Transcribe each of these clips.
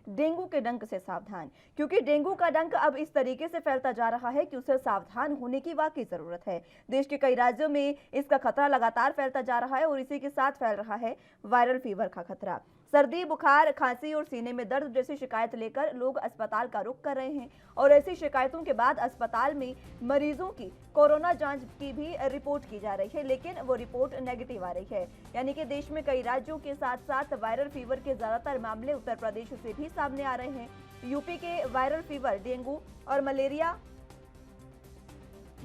Dengue के डंक से सावधान, क्योंकि डेंगू का डंक अब इस तरीके से फैलता जा रहा है कि उसे सावधान होने की वाकई जरूरत है। देश के कई राज्यों में इसका खतरा लगातार फैलता जा रहा है और इसी के साथ फैल रहा है वायरल फीवर का खतरा। सर्दी, बुखार, खांसी और सीने में दर्द जैसी शिकायत लेकर लोग अस्पताल का रुख कर रहे हैं और ऐसी शिकायतों के बाद अस्पताल में मरीजों की कोरोना जांच की भी रिपोर्ट की जा रही है, लेकिन वो रिपोर्ट नेगेटिव आ रही है। यानी कि देश में कई राज्यों के साथ साथ वायरल फीवर के ज्यादातर मामले उत्तर प्रदेश से भी सामने आ रहे हैं। यूपी के वायरल फीवर, डेंगू और मलेरिया,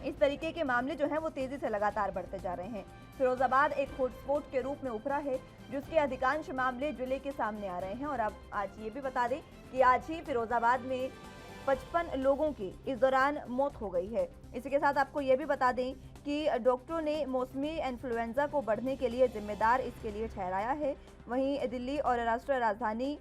इस तरीके के मामले जो हैं वो तेजी से लगातार बढ़ते जा रहे हैं। फिरोजाबाद एक हॉटस्पॉट के रूप में उभरा है, जिसके अधिकांश मामले जिले के सामने आ रहे हैं। और अब आज ये भी बता दें कि आज ही फिरोजाबाद में 55 लोगों की इस दौरान मौत हो गई है। इसी के साथ आपको ये भी बता दें कि डॉक्टरों ने मौसमी इन्फ्लुएंजा को बढ़ने के लिए जिम्मेदार इसके लिए ठहराया है। वहीं दिल्ली और राष्ट्रीय राजधानी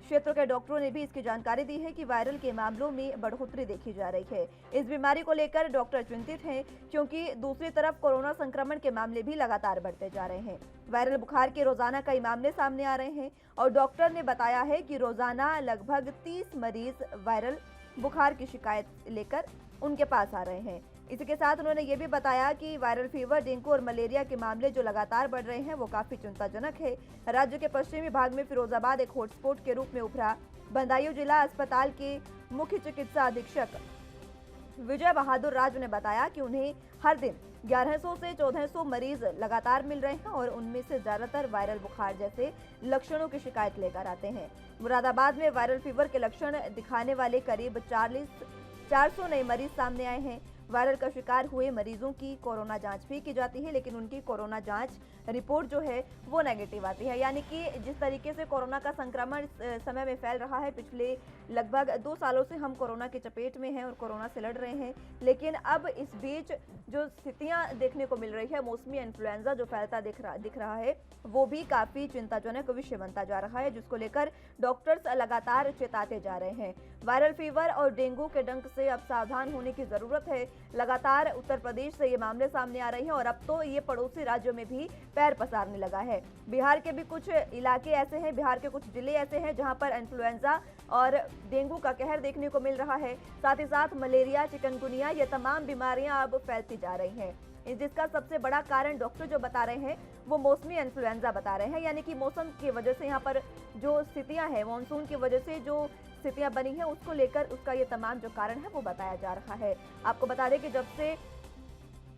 क्षेत्र के डॉक्टरों ने भी इसकी जानकारी दी है कि वायरल के मामलों में बढ़ोतरी देखी जा रही है। इस बीमारी को लेकर डॉक्टर चिंतित हैं, क्योंकि दूसरी तरफ कोरोना संक्रमण के मामले भी लगातार बढ़ते जा रहे हैं। वायरल बुखार के रोजाना कई मामले सामने आ रहे हैं और डॉक्टर ने बताया है कि रोजाना लगभग 30 मरीज वायरल बुखार की शिकायत लेकर उनके पास आ रहे हैं। इसी के साथ उन्होंने ये भी बताया कि वायरल फीवर, डेंगू और मलेरिया के मामले जो लगातार बढ़ रहे हैं वो काफी चिंताजनक है। राज्य के पश्चिमी भाग में फिरोजाबाद एक हॉटस्पॉट के रूप में उभरा। बदायूं जिला अस्पताल के मुख्य चिकित्सा अधीक्षक विजय बहादुर राज ने बताया कि उन्हें हर दिन 1100 से 1400 मरीज लगातार मिल रहे हैं और उनमें से ज्यादातर वायरल बुखार जैसे लक्षणों की शिकायत लेकर आते हैं। मुरादाबाद में वायरल फीवर के लक्षण दिखाने वाले करीब 400 नए मरीज सामने आए हैं। वायरल का शिकार हुए मरीजों की कोरोना जांच भी की जाती है, लेकिन उनकी कोरोना जांच रिपोर्ट जो है वो नेगेटिव आती है। यानी कि जिस तरीके से कोरोना का संक्रमण समय में फैल रहा है, पिछले लगभग 2 सालों से हम कोरोना की चपेट में हैं और कोरोना से लड़ रहे हैं, लेकिन अब इस बीच जो स्थितियां देखने को मिल रही है, मौसमी इन्फ्लुएंजा जो फैलता दिख रहा है, वो भी काफी चिंताजनक विषय बनता जा रहा है, जिसको लेकर डॉक्टर्स लगातार चेताते जा रहे हैं। वायरल फीवर और डेंगू के डंक से अब सावधान होने की जरूरत है। लगातार उत्तर प्रदेश से ये मामले सामने आ रहे हैं और अब तो ये पड़ोसी राज्यों में भी पैर पसारने लगा है। बिहार के भी कुछ इलाके ऐसे हैं, बिहार के कुछ जिले ऐसे हैं जहां पर इन्फ्लुएंजा और डेंगू का कहर देखने को मिल रहा है। साथ ही साथ मलेरिया, चिकनगुनिया, ये तमाम बीमारियां अब फैलती जा रही हैं, जिसका सबसे बड़ा कारण डॉक्टर जो बता रहे हैं वो मौसमी इन्फ्लुएंजा बता रहे हैं। यानी कि मौसम की वजह से यहाँ पर जो स्थितियां हैं, मानसून की वजह से जो स्थितियां बनी हैं, उसको लेकर उसका ये तमाम जो कारण है वो बताया जा रहा है। आपको बता दें कि जब से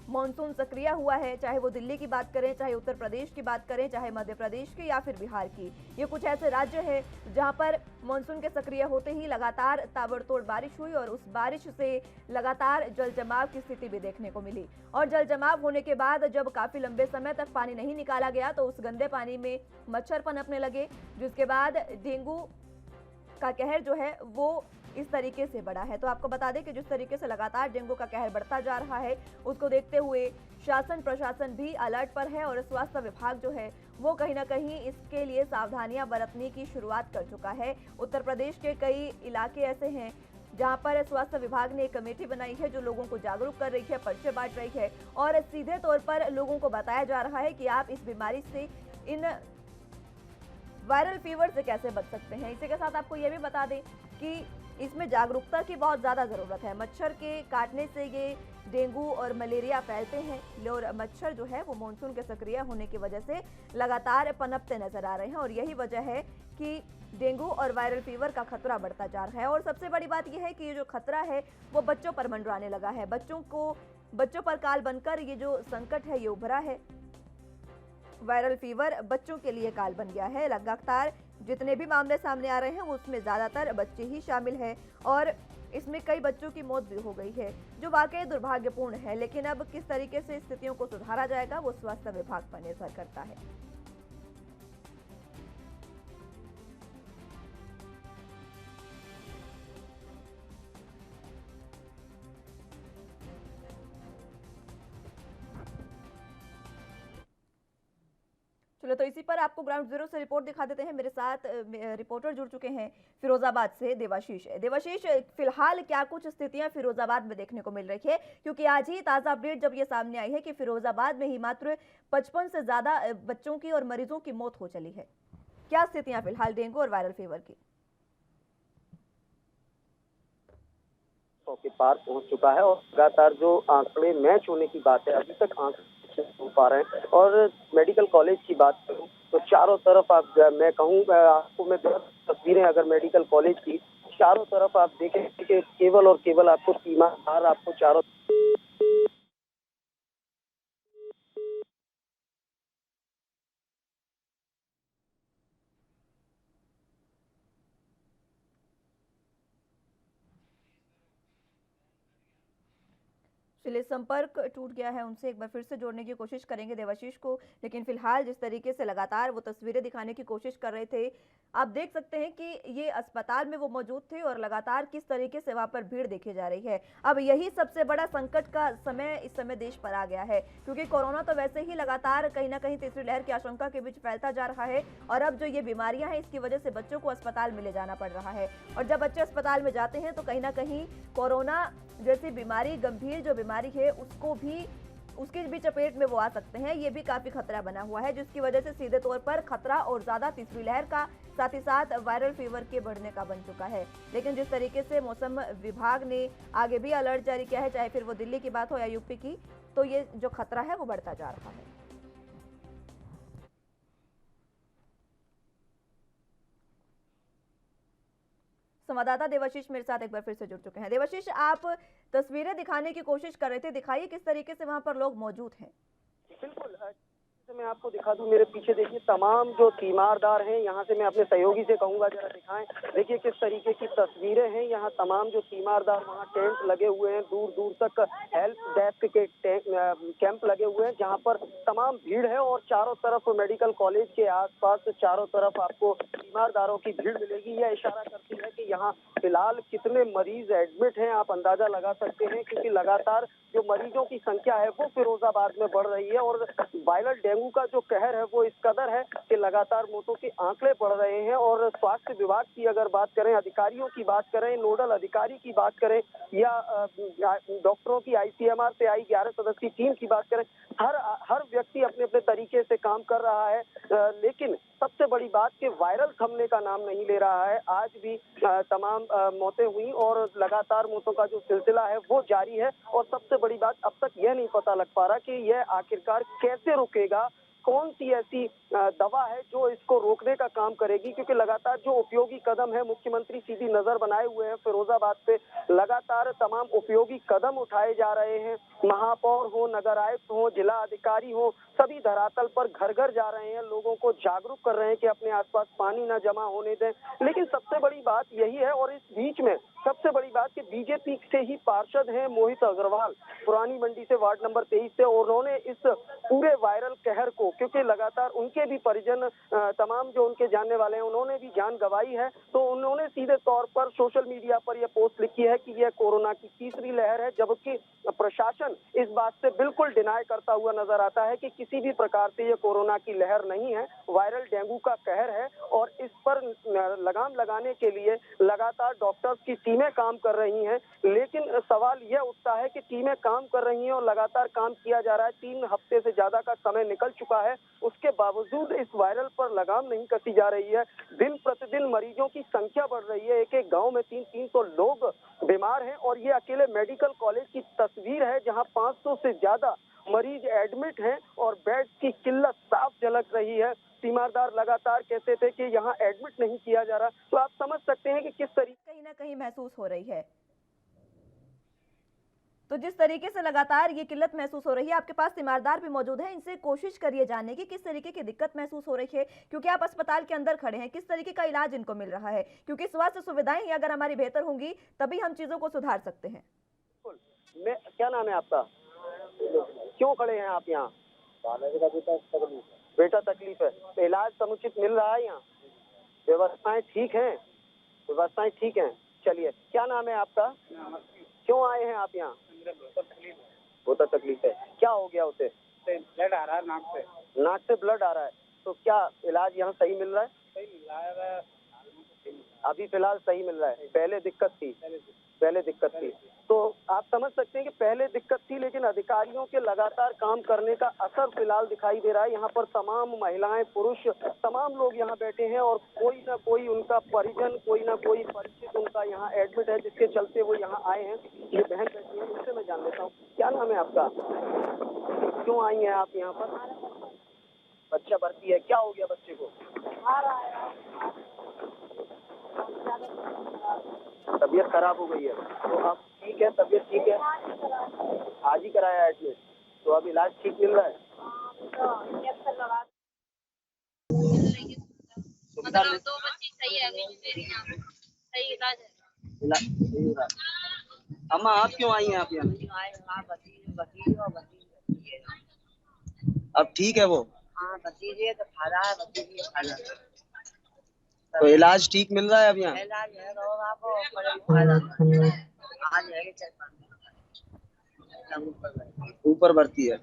मानसून सक्रिय हुआ है, चाहे वो दिल्ली की बात करें, चाहे उत्तर प्रदेश की बात करें, चाहे मध्य प्रदेश की या फिर बिहार की, ये कुछ ऐसे राज्य हैं जहां पर मानसून के सक्रिय होते ही लगातार ताबड़तोड़ बारिश हुई और उस बारिश से लगातार जल जमाव की स्थिति भी देखने को मिली। और जल जमाव होने के बाद जब काफी लंबे समय तक पानी नहीं निकाला गया तो उस गंदे पानी में मच्छर पनपने लगे, जिसके बाद डेंगू का कहर जो है वो इस तरीके से बढ़ा है। तो आपको बता दें कि जिस तरीके से लगातार डेंगू का कहर बढ़ता जा रहा है, उसको देखते हुए शासन प्रशासन भी अलर्ट पर है और स्वास्थ्य विभाग जो है वो कहीं ना कहीं इसके लिए सावधानियां बरतने की शुरुआत कर चुका है। उत्तर प्रदेश के कई इलाके ऐसे हैं जहां पर स्वास्थ्य विभाग ने एक कमेटी बनाई है जो लोगों को जागरूक कर रही है, पर्चे बांट रही है और सीधे तौर पर लोगों को बताया जा रहा है कि आप इस बीमारी से, इन वायरल फीवर से कैसे बच सकते हैं। इसी के साथ आपको ये भी बता दें कि इसमें जागरूकता की बहुत ज़्यादा ज़रूरत है। मच्छर के काटने से ये डेंगू और मलेरिया फैलते हैं और मच्छर जो है वो मानसून के सक्रिय होने की वजह से लगातार पनपते नजर आ रहे हैं और यही वजह है कि डेंगू और वायरल फीवर का खतरा बढ़ता जा रहा है। और सबसे बड़ी बात यह है कि ये जो खतरा है वो बच्चों पर मंडराने लगा है। बच्चों पर काल बनकर ये जो संकट है ये उभरा है। वायरल फीवर बच्चों के लिए काल बन गया है। लगातार जितने भी मामले सामने आ रहे हैं उसमें ज्यादातर बच्चे ही शामिल हैं और इसमें कई बच्चों की मौत भी हो गई है, जो वाकई दुर्भाग्यपूर्ण है। लेकिन अब किस तरीके से स्थितियों को सुधारा जाएगा वो स्वास्थ्य विभाग पर निर्भर करता है। चलो तो इसी पर आपको ग्राउंड जीरो से रिपोर्ट दिखा देते हैं। मेरे साथ रिपोर्टर जुड़ चुके हैं फिरोजाबाद से, देवाशीष। देवाशीष, फिलहाल क्या कुछ स्थितियां फिरोजाबाद में देखने को मिल रही है, क्योंकि आज ही ताजा अपडेट जब ये सामने आई है कि फिरोजाबाद में ही मात्र 55 से ज्यादा बच्चों की और मरीजों की मौत हो चली है। क्या स्थितियां फिलहाल डेंगू और वायरल फीवर की? 100 के पार पहुंच चुका है और लगातार जो आंकड़े मैच होने की बात है, अभी तक आंकड़े हो पा रहे हैं। और मेडिकल कॉलेज की बात करूं तो चारों तरफ मैं कहूँगा आपको, मैं 10 तस्वीरें अगर मेडिकल कॉलेज की, चारों तरफ आप देखें कि केवल और केवल आपको तीमारदार आपको चारों चलिए, संपर्क टूट गया है उनसे, एक बार फिर से जोड़ने की कोशिश करेंगे देवाशीष को। लेकिन फिलहाल जिस तरीके से लगातार वो तस्वीरें दिखाने की कोशिश कर रहे थे, आप देख सकते हैं कि ये अस्पताल में वो मौजूद थे और लगातार किस तरीके से वहां पर भीड़ देखी जा रही है। अब यही सबसे बड़ा संकट का समय इस समय देश पर आ गया है, क्योंकि कोरोना तो वैसे ही लगातार कहीं ना कहीं तीसरी लहर की आशंका के बीच फैलता जा रहा है, और अब जो ये बीमारियां हैं इसकी वजह से बच्चों को अस्पताल में ले जाना पड़ रहा है। और जब बच्चे अस्पताल में जाते हैं तो कहीं ना कहीं कोरोना जैसी बीमारी, गंभीर जो बीमारी है, उसकी भी चपेट में वो आ सकते हैं। ये भी काफी खतरा बना हुआ है, जिसकी वजह से सीधे तौर पर खतरा और ज्यादा तीसरी लहर का, साथ ही साथ वायरल फीवर के बढ़ने का बन चुका है। लेकिन जिस तरीके से मौसम विभाग ने आगे भी अलर्ट जारी किया है, चाहे फिर वो दिल्ली की बात हो या यूपी की, तो ये जो खतरा है वो बढ़ता जा रहा है। संवाददाता देवाशीष मेरे साथ एक बार फिर से जुड़ चुके हैं। देवाशीष, आप तस्वीरें दिखाने की कोशिश कर रहे थे, दिखाइए किस तरीके से वहां पर लोग मौजूद हैं। बिल्कुल मैं आपको दिखा दूं, मेरे पीछे देखिए तमाम जो तीमारदार हैं, यहाँ से मैं अपने सहयोगी से कहूंगा जरा दिखाएं। देखिए किस तरीके की तस्वीरें हैं, यहाँ तमाम जो तीमारदार, वहाँ टेंट लगे हुए हैं, दूर दूर तक हेल्प डेस्क के कैंप लगे हुए हैं, जहाँ पर तमाम भीड़ है। और चारों तरफ मेडिकल कॉलेज के आसपास चारों तरफ आपको तीमारदारों की भीड़ मिलेगी। यह इशारा करती है कि यहाँ फिलहाल कितने मरीज एडमिट हैं, आप अंदाजा लगा सकते हैं, क्योंकि लगातार जो मरीजों की संख्या है वो फिरोजाबाद में बढ़ रही है। और वायरल डेंगू का जो कहर है वो इस कदर है कि लगातार मौतों के आंकड़े बढ़ रहे हैं। और स्वास्थ्य विभाग की अगर बात करें, अधिकारियों की बात करें, नोडल अधिकारी की बात करें, या डॉक्टरों की ICMR से आई 11 सदस्यीय टीम की बात करें, हर व्यक्ति अपने अपने तरीके से काम कर रहा है। लेकिन सबसे बड़ी बात कि वायरल थमने का नाम नहीं ले रहा है। आज भी तमाम मौतें हुई और लगातार मौतों का जो सिलसिला है वो जारी है। और सबसे बड़ी बात, अब तक यह नहीं पता लग पा रहा कि यह आखिरकार कैसे रुकेगा, कौन सी ऐसी दवा है जो इसको रोकने का काम करेगी, क्योंकि लगातार जो उपयोगी कदम है, मुख्यमंत्री सीधी नजर बनाए हुए हैं फिरोजाबाद पे, लगातार तमाम उपयोगी कदम उठाए जा रहे हैं। महापौर हो, नगर आयुक्त हो, जिला अधिकारी हो, सभी धरातल पर घर घर जा रहे हैं, लोगों को जागरूक कर रहे हैं कि अपने आसपास पानी न जमा होने दें। लेकिन सबसे बड़ी बात यही है, और इस बीच में सबसे बड़ी बात कि बीजेपी से ही पार्षद हैं मोहित अग्रवाल, पुरानी मंडी से, वार्ड नंबर 23 से, उन्होंने इस पूरे वायरल कहर को, क्योंकि लगातार उनके भी परिजन, तमाम जो उनके जानने वाले हैं, उन्होंने भी जान गंवाई है, तो उन्होंने सीधे तौर पर सोशल मीडिया पर यह पोस्ट लिखी है कि यह कोरोना की तीसरी लहर है। जबकि प्रशासन इस बात से बिल्कुल डिनाई करता हुआ नजर आता है कि किसी भी प्रकार से यह कोरोना की लहर नहीं है, वायरल डेंगू का कहर है। और इस पर लगाम लगाने के लिए लगातार डॉक्टर्स की टीमें काम कर रही हैं। लेकिन सवाल यह उठता है कि टीमें काम कर रही हैं और लगातार काम किया जा रहा है, 3 हफ्ते से ज्यादा का समय निकल चुका है, उसके बावजूद इस वायरल पर लगाम नहीं कसी जा रही है। दिन प्रतिदिन मरीजों की संख्या बढ़ रही है, एक एक गांव में 300 लोग बीमार हैं। और ये अकेले मेडिकल कॉलेज की तस्वीर है, जहां 500 से ज्यादा मरीज एडमिट हैं और बेड्स की किल्लत साफ झलक रही है। तीमारदार लगातार कहते थे कि यहाँ एडमिट नहीं किया जा रहा, तो आप समझ सकते हैं कि किस तरीके कहीं ना कहीं महसूस हो रही है। तो जिस तरीके से लगातार ये किल्लत महसूस हो रही है, आपके पास तीमारदार भी मौजूद हैं, इनसे कोशिश करिए जानने की किस तरीके की दिक्कत महसूस हो रही है, क्योंकि आप अस्पताल के अंदर खड़े हैं, किस तरीके का इलाज इनको मिल रहा है, क्योंकि स्वास्थ्य सुविधाएं ही अगर हमारी बेहतर होंगी तभी हम चीजों को सुधार सकते हैं। मैं, क्या नाम है आपका, क्यों खड़े हैं आप यहाँ? बेटा तकलीफ है, तो इलाज समुचित मिल रहा है यहाँ? व्यवस्थाएं ठीक हैं? व्यवस्थाएं ठीक हैं, चलिए। क्या नाम है आपका, क्यों आए हैं आप यहाँ? बहुत तकलीफ है, क्या हो गया उसे? ब्लड आ रहा है नाक से। नाक से ब्लड आ रहा है, तो क्या इलाज यहाँ सही मिल रहा है? सही मिल रहा है, अभी फिलहाल सही मिल रहा है, पहले दिक्कत थी। पहले दिक्कत थी। तो आप समझ सकते हैं कि पहले दिक्कत थी, लेकिन अधिकारियों के लगातार काम करने का असर फिलहाल दिखाई दे रहा है। यहाँ पर तमाम महिलाएं, पुरुष, तमाम लोग यहाँ बैठे हैं और कोई ना कोई उनका परिजन, कोई ना कोई परिचित उनका यहाँ एडमिट है, जिसके चलते वो यहाँ आए हैं। ये बहन बैठी है, इनसे मैं जान लेता हूँ, क्या नाम है आपका? क्यों आई हैं आप यहाँ पर? बच्चा भर्ती है, क्या हो गया बच्चे को? तबीयत खराब हो गई है, तो अब ठीक है, तबीयत ठीक है, आज ही कराया एडमिट, तो अब इलाज ठीक मिल रहा है? मतलब 2 बच्ची सही है, मेरी यहाँ पे सही इलाज है। अम्मा आप क्यों आई हैं आप यहाँ? अब ठीक है वो? हाँ, भतीजे तो खा रहा है, भतीजे खा रहा है। तो इलाज ठीक मिल रहा है अब यहाँ? इलाज है और आपको फायदा आज है कि 4-5 ऊपर भर्ती है।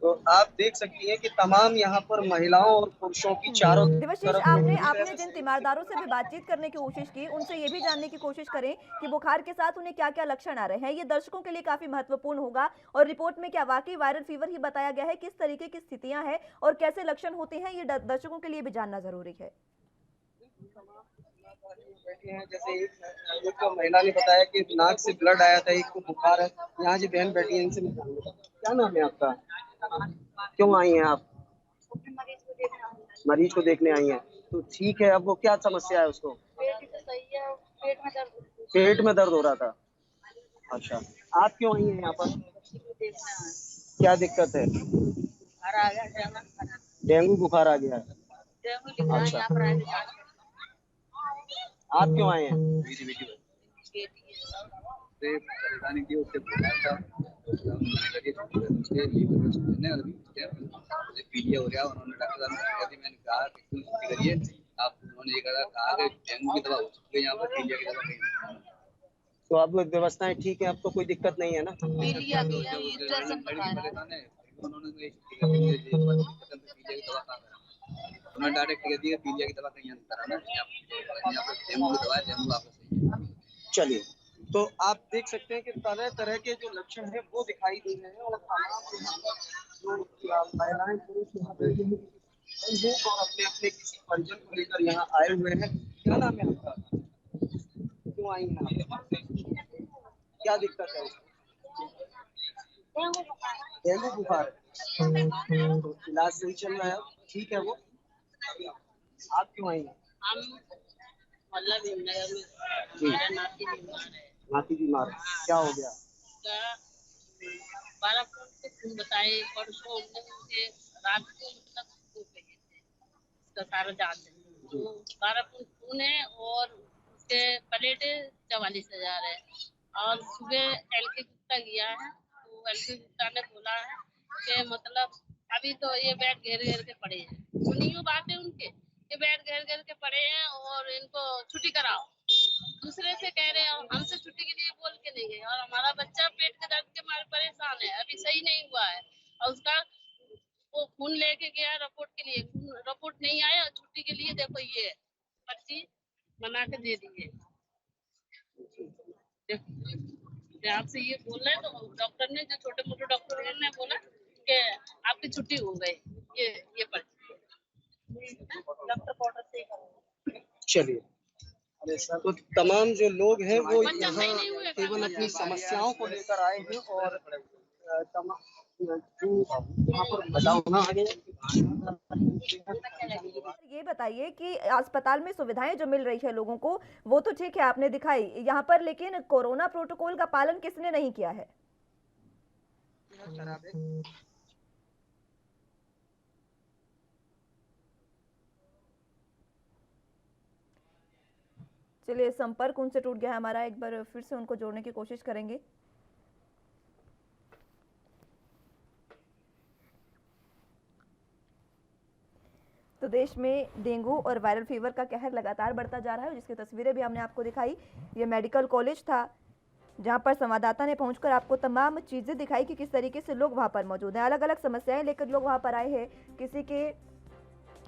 तो आप देख सकती हैं कि तमाम यहाँ पर महिलाओं और पुरुषों की चारों देवाशीष, तरफ आपने जिन तीमारदारों से भी बातचीत करने की कोशिश की, उनसे ये भी जानने की कोशिश करें कि बुखार के साथ उन्हें क्या-क्या लक्षण आ रहे हैं। ये दर्शकों के लिए काफी महत्वपूर्ण होगा और रिपोर्ट में क्या वाकई वायरल फीवर ही बताया गया है, किस तरीके की स्थितियां हैं और कैसे लक्षण होते हैं, ये दर्शकों के लिए भी जानना जरूरी है। बैठे हैं, जैसे एक महिला ने बताया कि नाक से ब्लड आया था, एक को बुखार है। यहाँ जो बहन बैठी है, इनसे मैं जान लेता हूं। क्या नाम है आपका? क्यों आई हैं आप? मरीज को देखने आई हैं। तो ठीक है, अब वो क्या समस्या है उसको? पेट में दर्द हो रहा था। अच्छा, आप क्यों आई हैं यहाँ पर? क्या दिक्कत है? डेंगू बुखार आ गया है। अच्छा, आप क्यों आए हैं? परेशानी थी, उससे बुखार था, पीलिया हो गया। उन्होंने डॉक्टर साहब ने कहा कि मैंने कहा कि क्यों छुट्टी करिए आप, उन्होंने ये कहा कि डेंगू की दवा हो चुकी है यहाँ पर, पीलिया की दवा नहीं। तो अब व्यवस्थाएं ठीक है, अब तो कोई दिक्कत नहीं है ना? पीलिया भी है, परेशान है, उन्होंने तो ये छुट्टी कर दी, पीलिया की दवा कहाँ करा, उन्होंने डायरेक्ट कह दिया पीलिया की दवा कहीं नहीं कराना, यहाँ पर डेंगू की दवा है, डेंगू आपको सही है। चलिए, तो आप देख सकते हैं कि तरह तरह के जो लक्षण है वो दिखाई दे रहे हैं और तमाम यहाँ पर जो महिलाएं पुरुष यहाँ बैठे हैं और अपने अपने किसी परिजन को लेकर यहाँ आए हुए हैं। क्या नाम है आपका? क्यों आई हैं आप? क्या दिक्कत है? डेंगू बुखार है। तो इलाज सही चल रहा है, ठीक है वो? आप क्यों आई हैं? हम मोहल्ला भीमनगर में जी। मेरा नाती बीमार है। नाती बीमार है, क्या हो गया? उसका 12 फुट के खून बताए, परसों हमने उनके रात को मतलब खून पे गए थे, उसका सारा जांच है, तो 12 फुट खून है और उसके प्लेट 44,000 है। और सुबह एलके गुप्ता गया है, तो एलके गुप्ता ने बोला है कि मतलब अभी तो ये बेड घेर घेर के पड़े हैं, सुनियो बातें उनके, ये बेड घेर घेर के पड़े हैं और इनको छुट्टी कराओ। दूसरे से कह रहे हैं, हमसे छुट्टी के लिए बोल के नहीं गए, और हमारा बच्चा पेट के दर्द के मारे परेशान है, अभी सही नहीं हुआ है, और उसका वो खून लेके गया रिपोर्ट के लिए, खून रिपोर्ट नहीं आया, और छुट्टी के लिए देखो ये पर्ची बना के दे दी है। आपसे ये बोल रहे हैं, तो डॉक्टर ने, जो छोटे मोटे डॉक्टर ने बोला कि आपकी छुट्टी हो गई, ये पर्ची डॉक्टर ऑर्डर से ही। चलिए, तो तमाम जो लोग हैं वो यहाँ केवल अपनी समस्याओं को लेकर आए हैं और तमाम जो यहाँ पर बताओ ना आगे। ये बताइए कि अस्पताल में सुविधाएं जो मिल रही है लोगों को, वो तो ठीक है, आपने दिखाई यहाँ पर, लेकिन कोरोना प्रोटोकॉल का पालन किसने नहीं किया है? चलिए, संपर्क उनसे टूट गया है हमारा, एक बार फिर से उनको जोड़ने की कोशिश करेंगे। तो देश में डेंगू और वायरल फीवर का कहर लगातार बढ़ता जा रहा है, जिसकी तस्वीरें भी हमने आपको दिखाई। ये मेडिकल कॉलेज था जहां पर संवाददाता ने पहुंचकर आपको तमाम चीजें दिखाई कि किस तरीके से लोग वहां पर मौजूद हैं। अलग अलग समस्याएं लेकर लोग वहां पर आए हैं, किसी के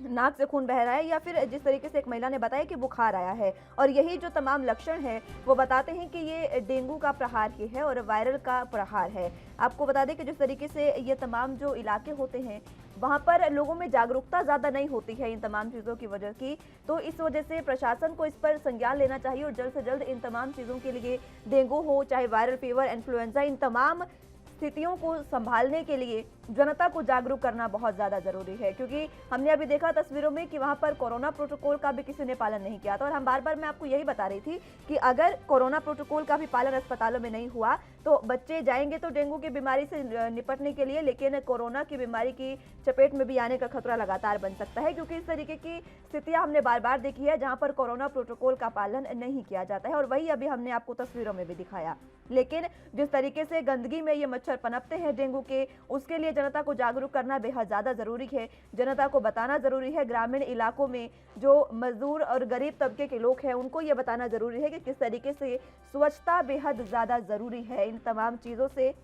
नाक से खून बह रहा है, या फिर जिस तरीके से एक महिला ने बताया कि बुखार आया है। और यही जो तमाम लक्षण हैं वो बताते हैं कि ये डेंगू का प्रहार ही है और वायरल का प्रहार है। आपको बता दें कि जिस तरीके से ये तमाम जो इलाके होते हैं वहाँ पर लोगों में जागरूकता ज़्यादा नहीं होती है इन तमाम चीज़ों की वजह की, तो इस वजह से प्रशासन को इस पर संज्ञान लेना चाहिए और जल्द से जल्द इन तमाम चीज़ों के लिए, डेंगू हो चाहे वायरल फीवर, इन्फ्लुएंजा, इन तमाम स्थितियों को संभालने के लिए जनता को जागरूक करना बहुत ज़्यादा ज़रूरी है। क्योंकि हमने अभी देखा तस्वीरों में कि वहाँ पर कोरोना प्रोटोकॉल का भी किसी ने पालन नहीं किया था। और हम बार बार मैं आपको यही बता रही थी कि अगर कोरोना प्रोटोकॉल का भी पालन अस्पतालों में नहीं हुआ तो बच्चे जाएंगे तो डेंगू की बीमारी से निपटने के लिए, लेकिन कोरोना की बीमारी की चपेट में भी आने का खतरा लगातार बन सकता है। क्योंकि इस तरीके की स्थितियां हमने बार बार देखी है जहां पर कोरोना प्रोटोकॉल का पालन नहीं किया जाता है, और वही अभी हमने आपको तस्वीरों में भी दिखाया। लेकिन जिस तरीके से गंदगी में ये मच्छर पनपते हैं डेंगू के, उसके लिए जनता को जागरूक करना बेहद ज़्यादा ज़रूरी है। जनता को बताना ज़रूरी है, ग्रामीण इलाकों में जो मजदूर और गरीब तबके के लोग हैं उनको ये बताना ज़रूरी है कि किस तरीके से स्वच्छता बेहद ज़्यादा ज़रूरी है इन तमाम चीज़ों से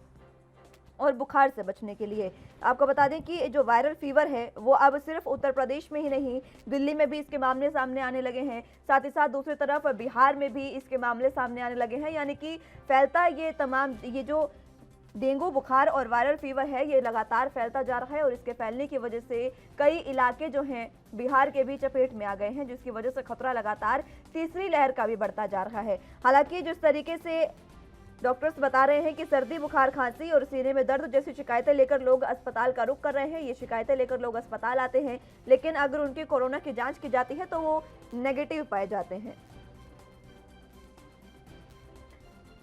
और बुखार से बचने के लिए। आपको बता दें कि जो वायरल फीवर है वो अब सिर्फ उत्तर प्रदेश में ही नहीं, दिल्ली में भी इसके मामले सामने आने लगे हैं। साथ ही साथ दूसरी तरफ बिहार में भी इसके मामले सामने आने लगे हैं। यानी कि फैलता ये जो डेंगू बुखार और वायरल फीवर है ये लगातार फैलता जा रहा है, और इसके फैलने की वजह से कई इलाके जो हैं बिहार के भी चपेट में आ गए हैं, जिसकी वजह से खतरा लगातार तीसरी लहर का भी बढ़ता जा रहा है। हालांकि जिस तरीके से डॉक्टर्स बता रहे हैं कि सर्दी, बुखार, खांसी और सीने में दर्द जैसी शिकायतें लेकर लोग अस्पताल का रुख कर रहे हैं, ये शिकायतें लेकर लोग अस्पताल आते हैं, लेकिन अगर उनकी कोरोना की जांच की जाती है तो वो नेगेटिव पाए जाते हैं।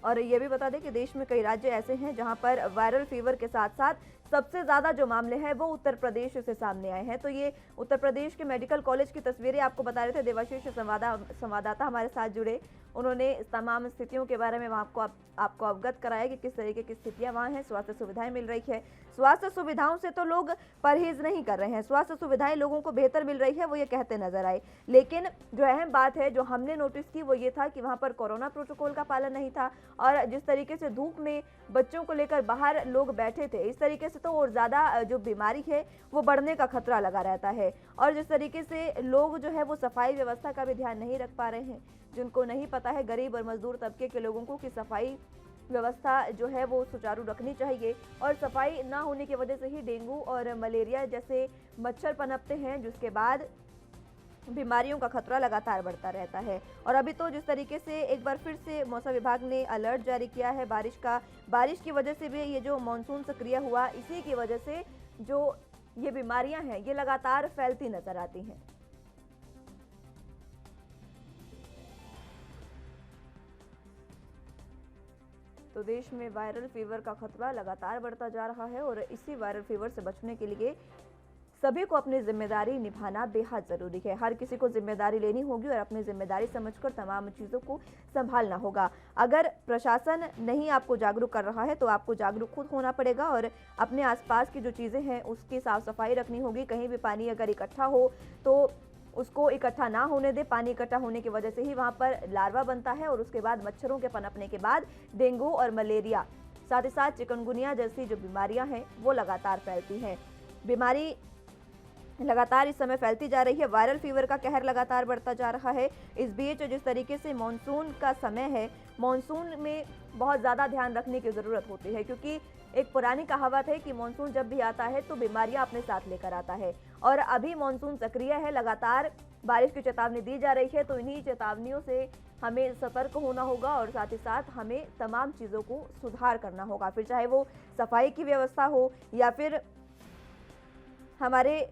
और ये भी बता दें कि देश में कई राज्य ऐसे हैं जहां पर वायरल फीवर के साथ साथ सबसे ज़्यादा जो मामले हैं वो उत्तर प्रदेश से सामने आए हैं। तो ये उत्तर प्रदेश के मेडिकल कॉलेज की तस्वीरें आपको बता रहे थे देवाशीष संवाददाता हमारे साथ जुड़े, उन्होंने इस तमाम स्थितियों के बारे में आपको अवगत कराया कि किस तरीके की स्थितियां वहाँ हैं, स्वास्थ्य सुविधाएं मिल रही है। स्वास्थ्य सुविधाओं से तो लोग परहेज नहीं कर रहे हैं, स्वास्थ्य सुविधाएं लोगों को बेहतर मिल रही है, वो ये कहते नजर आए। लेकिन जो अहम बात है जो हमने नोटिस की वो ये था कि वहाँ पर कोरोना प्रोटोकॉल का पालन नहीं था, और जिस तरीके से धूप में बच्चों को लेकर बाहर लोग बैठे थे, इस तरीके से तो और ज़्यादा जो बीमारी है वो बढ़ने का खतरा लगा रहता है। और जिस तरीके से लोग जो है वो सफाई व्यवस्था का भी ध्यान नहीं रख पा रहे हैं, जिनको नहीं पता है गरीब और मजदूर तबके के लोगों को कि सफाई व्यवस्था जो है वो सुचारू रखनी चाहिए, और सफाई ना होने की वजह से ही डेंगू और मलेरिया जैसे मच्छर पनपते हैं, जिसके बाद बीमारियों का खतरा लगातार बढ़ता रहता है। और अभी तो जिस तरीके से एक बार फिर से मौसम विभाग ने अलर्ट जारी किया है बारिश की वजह से भी ये जो मानसून सक्रिय हुआ, इसी की वजह से जो ये बीमारियां हैं ये लगातार फैलती नजर आती हैं। तो देश में वायरल फीवर का खतरा लगातार बढ़ता जा रहा है, और इसी वायरल फीवर से बचने के लिए सभी को अपनी जिम्मेदारी निभाना बेहद ज़रूरी है। हर किसी को जिम्मेदारी लेनी होगी और अपनी जिम्मेदारी समझकर तमाम चीज़ों को संभालना होगा। अगर प्रशासन नहीं आपको जागरूक कर रहा है तो आपको जागरूक खुद होना पड़ेगा, और अपने आसपास की जो चीज़ें हैं उसकी साफ़ सफाई रखनी होगी। कहीं भी पानी अगर इकट्ठा हो तो उसको इकट्ठा ना होने दे। पानी इकट्ठा होने की वजह से ही वहाँ पर लार्वा बनता है, और उसके बाद मच्छरों के पनपने के बाद डेंगू और मलेरिया, साथ ही साथ चिकनगुनिया जैसी जो बीमारियाँ हैं वो लगातार फैलती हैं। बीमारी लगातार इस समय फैलती जा रही है, वायरल फीवर का कहर लगातार बढ़ता जा रहा है। इस बीच जिस तरीके से मानसून का समय है, मानसून में बहुत ज़्यादा ध्यान रखने की ज़रूरत होती है, क्योंकि एक पुरानी कहावत है कि मानसून जब भी आता है तो बीमारियां अपने साथ लेकर आता है, और अभी मानसून सक्रिय है, लगातार बारिश की चेतावनी दी जा रही है। तो इन्हीं चेतावनियों से हमें सतर्क होना होगा, और साथ ही साथ हमें तमाम चीज़ों को सुधार करना होगा, फिर चाहे वो सफाई की व्यवस्था हो या फिर हमारे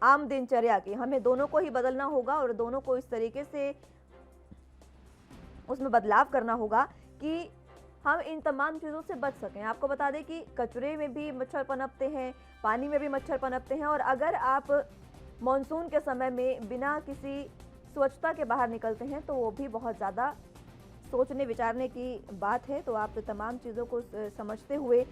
आम दिनचर्या की, हमें दोनों को ही बदलना होगा, और दोनों को इस तरीके से उसमें बदलाव करना होगा कि हम इन तमाम चीज़ों से बच सकें। आपको बता दें कि कचरे में भी मच्छर पनपते हैं, पानी में भी मच्छर पनपते हैं, और अगर आप मानसून के समय में बिना किसी स्वच्छता के बाहर निकलते हैं तो वो भी बहुत ज़्यादा सोचने विचारने की बात है। तो आप तमाम चीज़ों को समझते हुए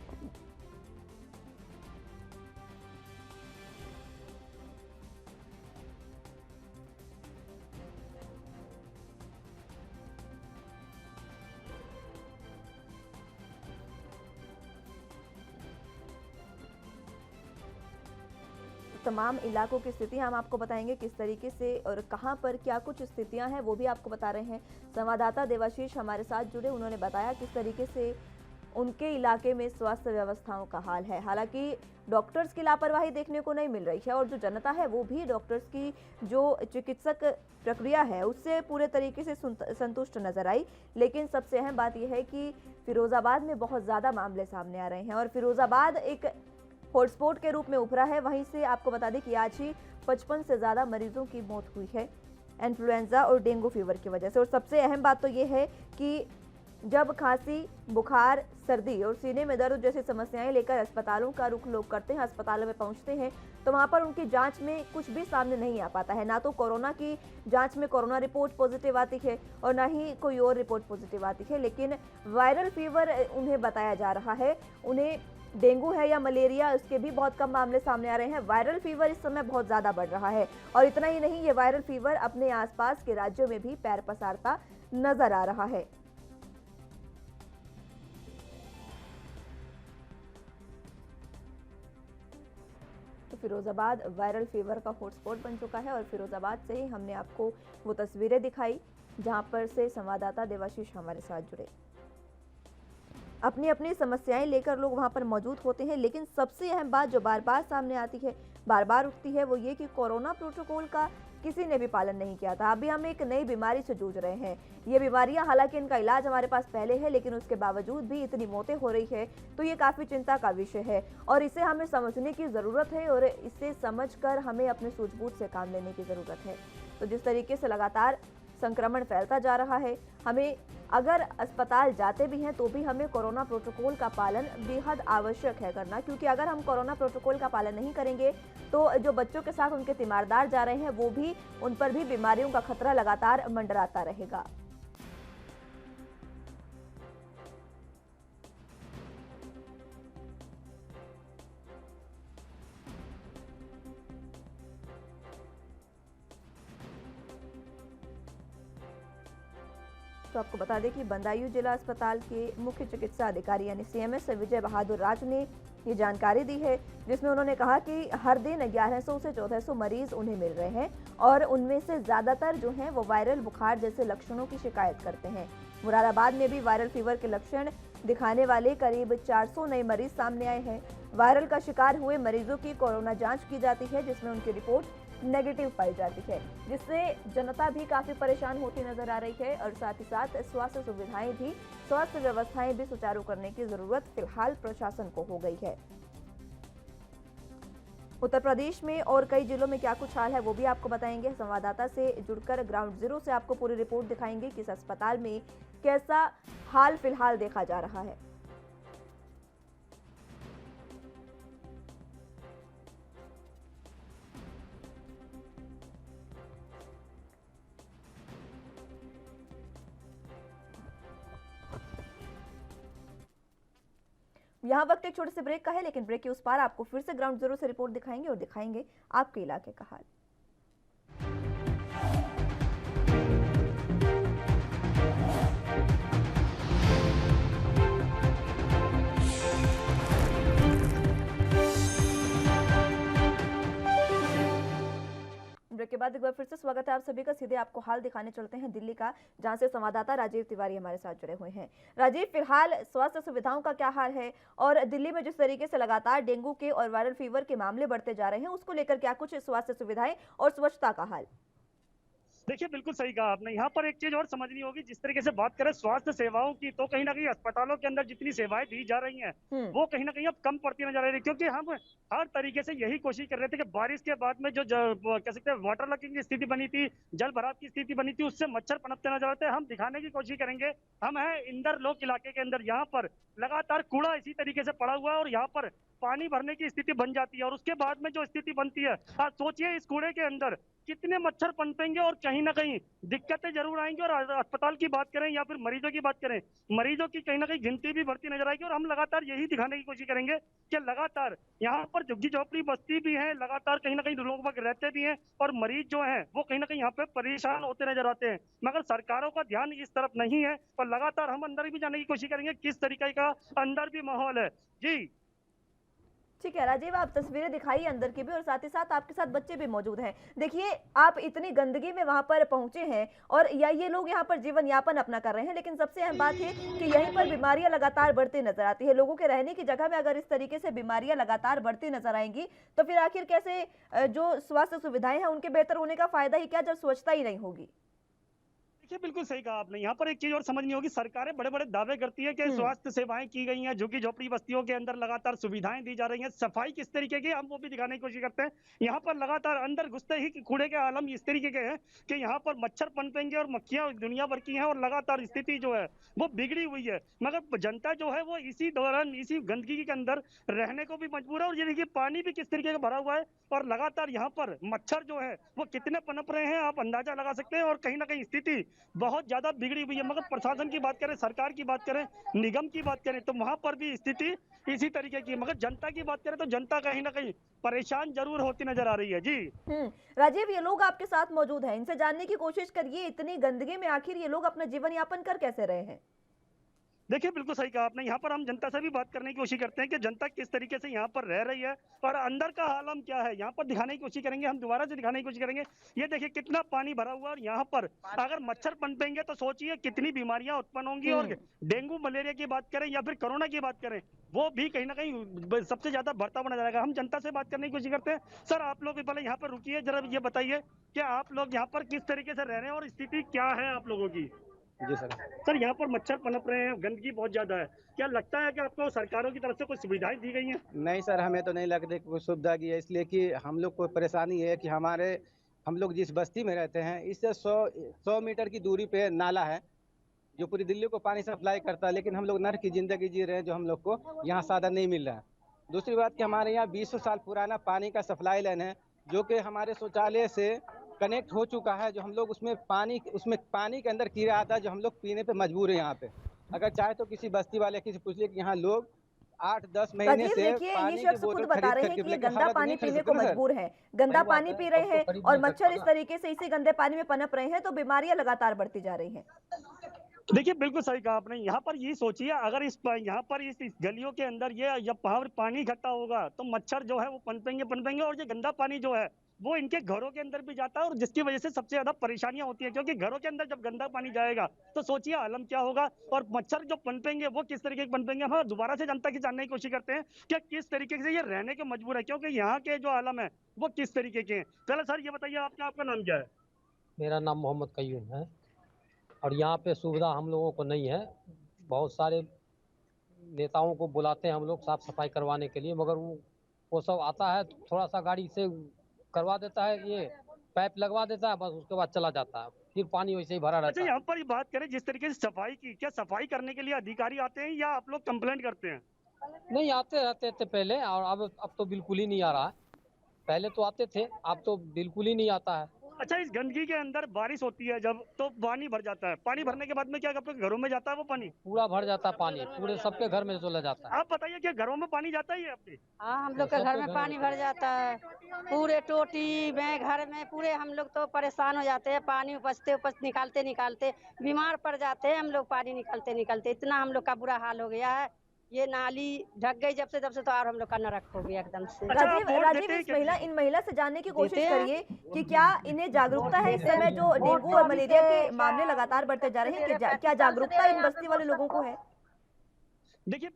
तमाम इलाकों की स्थितियां हम आपको बताएंगे किस तरीके से और कहां पर क्या कुछ स्थितियां हैं वो भी आपको बता रहे हैं। संवाददाता देवाशीष हमारे साथ जुड़े, उन्होंने बताया किस तरीके से उनके इलाके में स्वास्थ्य व्यवस्थाओं का हाल है। हालांकि डॉक्टर्स की लापरवाही देखने को नहीं मिल रही है और जो जनता है वो भी डॉक्टर्स की जो चिकित्सक प्रक्रिया है उससे पूरे तरीके से संतुष्ट नजर आई। लेकिन सबसे अहम बात यह है कि फिरोजाबाद में बहुत ज़्यादा मामले सामने आ रहे हैं और फिरोजाबाद एक हॉटस्पॉट के रूप में उभरा है। वहीं से आपको बता दें कि आज ही 55 से ज़्यादा मरीजों की मौत हुई है इन्फ्लुएंजा और डेंगू फीवर की वजह से। और सबसे अहम बात तो ये है कि जब खांसी, बुखार, सर्दी और सीने में दर्द जैसी समस्याएं लेकर अस्पतालों का रुख लोग करते हैं, अस्पतालों में पहुंचते हैं, तो वहां पर उनकी जांच में कुछ भी सामने नहीं आ पाता है। ना तो कोरोना की जांच में कोरोना रिपोर्ट पॉजिटिव आती है और ना ही कोई और रिपोर्ट पॉजिटिव आती है, लेकिन वायरल फीवर उन्हें बताया जा रहा है। उन्हें डेंगू है या मलेरिया, उसके भी बहुत कम मामले सामने आ रहे हैं। वायरल फीवर इस समय बहुत ज़्यादा बढ़ रहा है और इतना ही नहीं, ये वायरल फीवर अपने आसपास के राज्यों में भी पैर पसारता नजर आ रहा है। तो फिरोजाबाद वायरल फीवर का हॉटस्पॉट बन चुका है और फिरोजाबाद से ही हमने आपको वो तस्वीरें दिखाई जहां पर से संवाददाता देवाशीष हमारे साथ जुड़े। अपनी अपनी समस्याएं लेकर लोग वहां पर मौजूद होते हैं, लेकिन सबसे अहम बात जो बार बार सामने आती है, बार बार उठती है, वो ये कि कोरोना प्रोटोकॉल का किसी ने भी पालन नहीं किया था। अभी हम एक नई बीमारी से जूझ रहे हैं। ये बीमारियां, हालांकि इनका इलाज हमारे पास पहले है, लेकिन उसके बावजूद भी इतनी मौतें हो रही है, तो ये काफ़ी चिंता का विषय है और इसे हमें समझने की ज़रूरत है और इसे समझकर हमें अपने सूझबूझ से काम लेने की ज़रूरत है। तो जिस तरीके से लगातार संक्रमण फैलता जा रहा है, हमें अगर अस्पताल जाते भी हैं तो भी हमें कोरोना प्रोटोकॉल का पालन बेहद आवश्यक है करना, क्योंकि अगर हम कोरोना प्रोटोकॉल का पालन नहीं करेंगे तो जो बच्चों के साथ उनके तीमारदार जा रहे हैं वो भी, उन पर भी बीमारियों का खतरा लगातार मंडराता रहेगा। तो आपको बता दें कि बदायूं जिला अस्पताल के मुख्य चिकित्सा अधिकारी यानी CMS विजय बहादुर राज ने ये जानकारी दी है, जिसमें उन्होंने कहा कि हर दिन 1100 से 1400 मरीज उन्हें मिल रहे हैं और उनमें से ज़्यादातर जो हैं वो वायरल बुखार जैसे लक्षणों की शिकायत करते हैं। मुरादाबाद में भी वायरल फीवर के लक्षण दिखाने वाले करीब 400 नए मरीज सामने आए हैं। वायरल का शिकार हुए मरीजों की कोरोना जाँच की जाती है, जिसमें उनकी रिपोर्ट नेगेटिव पाई जाती है, जिससे जनता भी काफी परेशान होती नजर आ रही है और साथ ही साथ स्वास्थ्य व्यवस्थाएं भी सुचारू करने की जरूरत फिलहाल प्रशासन को हो गई है। उत्तर प्रदेश में और कई जिलों में क्या कुछ हाल है वो भी आपको बताएंगे। संवाददाता से जुड़कर ग्राउंड जीरो से आपको पूरी रिपोर्ट दिखाएंगे कि इस अस्पताल में कैसा हाल फिलहाल देखा जा रहा है। यहाँ वक्त एक छोटे से ब्रेक का है, लेकिन ब्रेक के उस पार आपको फिर से ग्राउंड जीरो से रिपोर्ट दिखाएंगे और दिखाएंगे आपके इलाके का हाल। ब्रेक के बाद एक बार फिर से स्वागत है आप सभी का। सीधे आपको हाल दिखाने चलते हैं दिल्ली का, जहां से संवाददाता राजीव तिवारी हमारे साथ जुड़े हुए हैं। राजीव, फिलहाल स्वास्थ्य सुविधाओं का क्या हाल है और दिल्ली में जिस तरीके से लगातार डेंगू के और वायरल फीवर के मामले बढ़ते जा रहे हैं, उसको लेकर क्या कुछ स्वास्थ्य सुविधाएं और स्वच्छता का हाल? देखिए, बिल्कुल सही कहा आपने। यहाँ पर एक चीज और समझनी होगी, जिस तरीके से बात करें स्वास्थ्य सेवाओं की, तो कहीं ना कहीं अस्पतालों के अंदर जितनी सेवाएं दी जा रही हैं वो कहीं ना कहीं अब कम पड़ती नजर आ रही है, क्योंकि हम हर तरीके से यही कोशिश कर रहे थे कि बारिश के बाद में जो कह सकते हैं वाटर लॉकिंग की स्थिति बनी थी, जल भराव की स्थिति बनी थी, उससे मच्छर पनपते नजर आते हैं। हम दिखाने की कोशिश करेंगे, हम है इंदर लोक इलाके के अंदर, यहाँ पर लगातार कूड़ा इसी तरीके से पड़ा हुआ है और यहाँ पर पानी भरने की स्थिति बन जाती है और उसके बाद में जो स्थिति बनती है, आप सोचिए इस कूड़े के अंदर कितने मच्छर पनपेंगे और कहीं ना कहीं दिक्कतें जरूर आएंगी। और अस्पताल की बात करें या फिर मरीजों की बात करें, मरीजों की कहीं ना कहीं गिनती भी बढ़ती नजर आएगी और हम लगातार यही दिखाने की कोशिश करेंगे कि लगातार यहाँ पर झुग्गी झोपड़ी बस्ती भी है, लगातार कहीं ना कहीं लोग वक्त रहते भी हैं और मरीज जो हैं वो कहीं ना कहीं यहाँ पे परेशान होते नजर आते हैं, मगर सरकारों का ध्यान इस तरफ नहीं है। और लगातार हम अंदर भी जाने की कोशिश करेंगे किस तरीके का अंदर भी माहौल है। जी ठीक है राजीव, आप तस्वीरें दिखाइए अंदर की भी, और साथ ही साथ आपके साथ बच्चे भी मौजूद हैं। देखिए, आप इतनी गंदगी में वहां पर पहुंचे हैं और या ये लोग यहां पर जीवन यापन अपना कर रहे हैं, लेकिन सबसे अहम बात है कि यहीं पर बीमारियां लगातार बढ़ती नजर आती है। लोगों के रहने की जगह में अगर इस तरीके से बीमारियां लगातार बढ़ती नजर आएंगी तो फिर आखिर कैसे जो स्वास्थ्य सुविधाएं हैं उनके बेहतर होने का फायदा ही क्या जब स्वच्छता ही नहीं होगी। देखिए बिल्कुल सही कहा आपने। यहाँ पर एक चीज और समझ नहीं होगी, सरकारें बड़े बड़े दावे करती है कि स्वास्थ्य सेवाएं की गई हैं, झुग्गी झोपड़ी बस्तियों के अंदर लगातार सुविधाएं दी जा रही हैं, सफाई किस तरीके की हम वो भी दिखाने की कोशिश करते हैं। यहाँ पर लगातार अंदर घुसते ही कूड़े के आलम इस तरीके के हैं कि यहाँ पर मच्छर पनपेंगे और मक्खियां दुनिया भर की हैं और लगातार स्थिति जो है वो बिगड़ी हुई है। मगर जनता जो है वो इसी दौरान इसी गंदगी के अंदर रहने को भी मजबूर है। और ये देखिए पानी भी किस तरीके का भरा हुआ है और लगातार यहाँ पर मच्छर जो है वो कितने पनप रहे हैं आप अंदाजा लगा सकते हैं। और कहीं ना कहीं स्थिति बहुत ज्यादा बिगड़ी हुई है। मगर प्रशासन की बात करें, सरकार की बात करें, निगम की बात करें तो वहां पर भी स्थिति इसी तरीके की है। मगर जनता की बात करें तो जनता कहीं ना कहीं परेशान जरूर होती नजर आ रही है। जी राजीव, ये लोग आपके साथ मौजूद हैं, इनसे जानने की कोशिश करिए, इतनी गंदगी में आखिर ये लोग अपना जीवन यापन कर कैसे रहे हैं। देखिए बिल्कुल सही कहा आपने। यहाँ पर हम जनता से भी बात करने की कोशिश करते हैं कि जनता किस तरीके से यहाँ पर रह रही है और अंदर का हालम क्या है, यहाँ पर दिखाने की कोशिश करेंगे, हम दोबारा से दिखाने की कोशिश करेंगे। ये देखिए कितना पानी भरा हुआ है और यहाँ पर अगर मच्छर पनपेंगे तो सोचिए कितनी बीमारियां उत्पन्न होंगी। और डेंगू मलेरिया की बात करें या फिर कोरोना की बात करें, वो भी कहीं ना कहीं सबसे ज्यादा बढ़ता हुआ नजर आएगा। हम जनता से बात करने की कोशिश करते हैं। सर, आप लोग पहले यहाँ पर रुकिए, जरा ये बताइए कि आप लोग यहाँ पर किस तरीके से रह रहे हैं और स्थिति क्या है आप लोगों की। जी सर। सर, यहाँ पर मच्छर पनप रहे हैं, गंदगी बहुत ज्यादा है, क्या लगता है कि आपको सरकारों की तरफ से कुछ सुविधाएं दी गई हैं? नहीं सर, हमें तो नहीं लगता कोई सुविधा की है, इसलिए कि हम लोग को परेशानी है कि हम लोग जिस बस्ती में रहते हैं इससे 100 मीटर की दूरी पे नाला है जो पूरी दिल्ली को पानी सप्लाई करता है, लेकिन हम लोग नर्क की जिंदगी जी रहे हैं जो हम लोग को यहाँ साधन नहीं मिल रहा है। दूसरी बात कि हमारे यहाँ 20 साल पुराना पानी का सप्लाई लाइन है जो कि हमारे शौचालय से कनेक्ट हो चुका है, जो हम लोग उसमें पानी के अंदर कीड़ा आता है जो हम लोग पीने पे मजबूर है। यहाँ पे अगर चाहे तो किसी बस्ती वाले किसी पूछ लिए कि यहाँ लोग 8-10 महीने से ये शख्स खुद बता रहे हैं कि ये गंदा पानी पीने को मजबूर है, गंदा पानी पी रहे हैं और मच्छर इस तरीके से इसी गंदे पानी में पनप रहे हैं तो बीमारियां लगातार बढ़ती जा रही हैं। देखिए बिल्कुल सही कहा आपने। यहाँ पर ये सोचिए अगर यहाँ पर इस गलियों के अंदर ये जब पानी इकट्ठा होगा तो मच्छर जो है वो पनपेंगे और ये गंदा पानी जो है वो इनके घरों के अंदर भी जाता है और जिसकी वजह से सबसे ज्यादा परेशानियां होती है। क्योंकि घरों के अंदर जब गंदा पानी जाएगा तो सोचिए आलम क्या होगा और मच्छर जो पनपेंगे वो किस तरीके के पनपेंगे। हम दोबारा से जनता की जानने की कोशिश करते हैं कि किस तरीके से ये रहने के मजबूर है, क्योंकि यहाँ के जो आलम है वो किस तरीके के हैं। चलो सर, ये बताइए आपका नाम क्या है? मेरा नाम मोहम्मद कयूम है और यहाँ पे सुविधा हम लोगों को नहीं है। बहुत सारे नेताओं को बुलाते हैं हम लोग साफ सफाई करवाने के लिए, मगर वो सब आता है थोड़ा सा गाड़ी से करवा देता है, ये पाइप लगवा देता है, बस उसके बाद चला जाता है, फिर पानी वैसे ही भरा रहता है। अच्छा, यहाँ पर बात करें जिस तरीके से सफाई की, क्या सफाई करने के लिए अधिकारी आते हैं या आप लोग कंप्लेंट करते हैं? नहीं, आते रहते थे पहले और अब तो बिल्कुल ही नहीं आ रहा है। पहले तो आते थे, अब तो बिल्कुल ही नहीं आता है। अच्छा, इस गंदगी के अंदर बारिश होती है जब तो पानी भर जाता है, पानी भरने के बाद में क्या आपके घरों में जाता है वो पानी? पूरा भर जाता है पानी, पूरे सबके घर में चला जाता है। आप बताइए क्या घरों में पानी जाता ही है आपके? हाँ, हम लोग के घर में पानी भर जाता है, पूरे टोटी में घर में पूरे हम लोग तो परेशान हो जाते हैं। पानी उपसते निकालते बीमार पड़ जाते हैं हम लोग, पानी निकालते इतना हम लोग का बुरा हाल हो गया है। ये नाली ढक गई जब से तब से तो और हम लोग का नरक हो गया एकदम से। राजीव, इन महिला से जानने की कोशिश करिए कि क्या इन्हें जागरूकता है इस समय जो डेंगू और मलेरिया के मामले लगातार बढ़ते जा रहे हैं, क्या जागरूकता इन बस्ती वाले लोगों को है? देखिए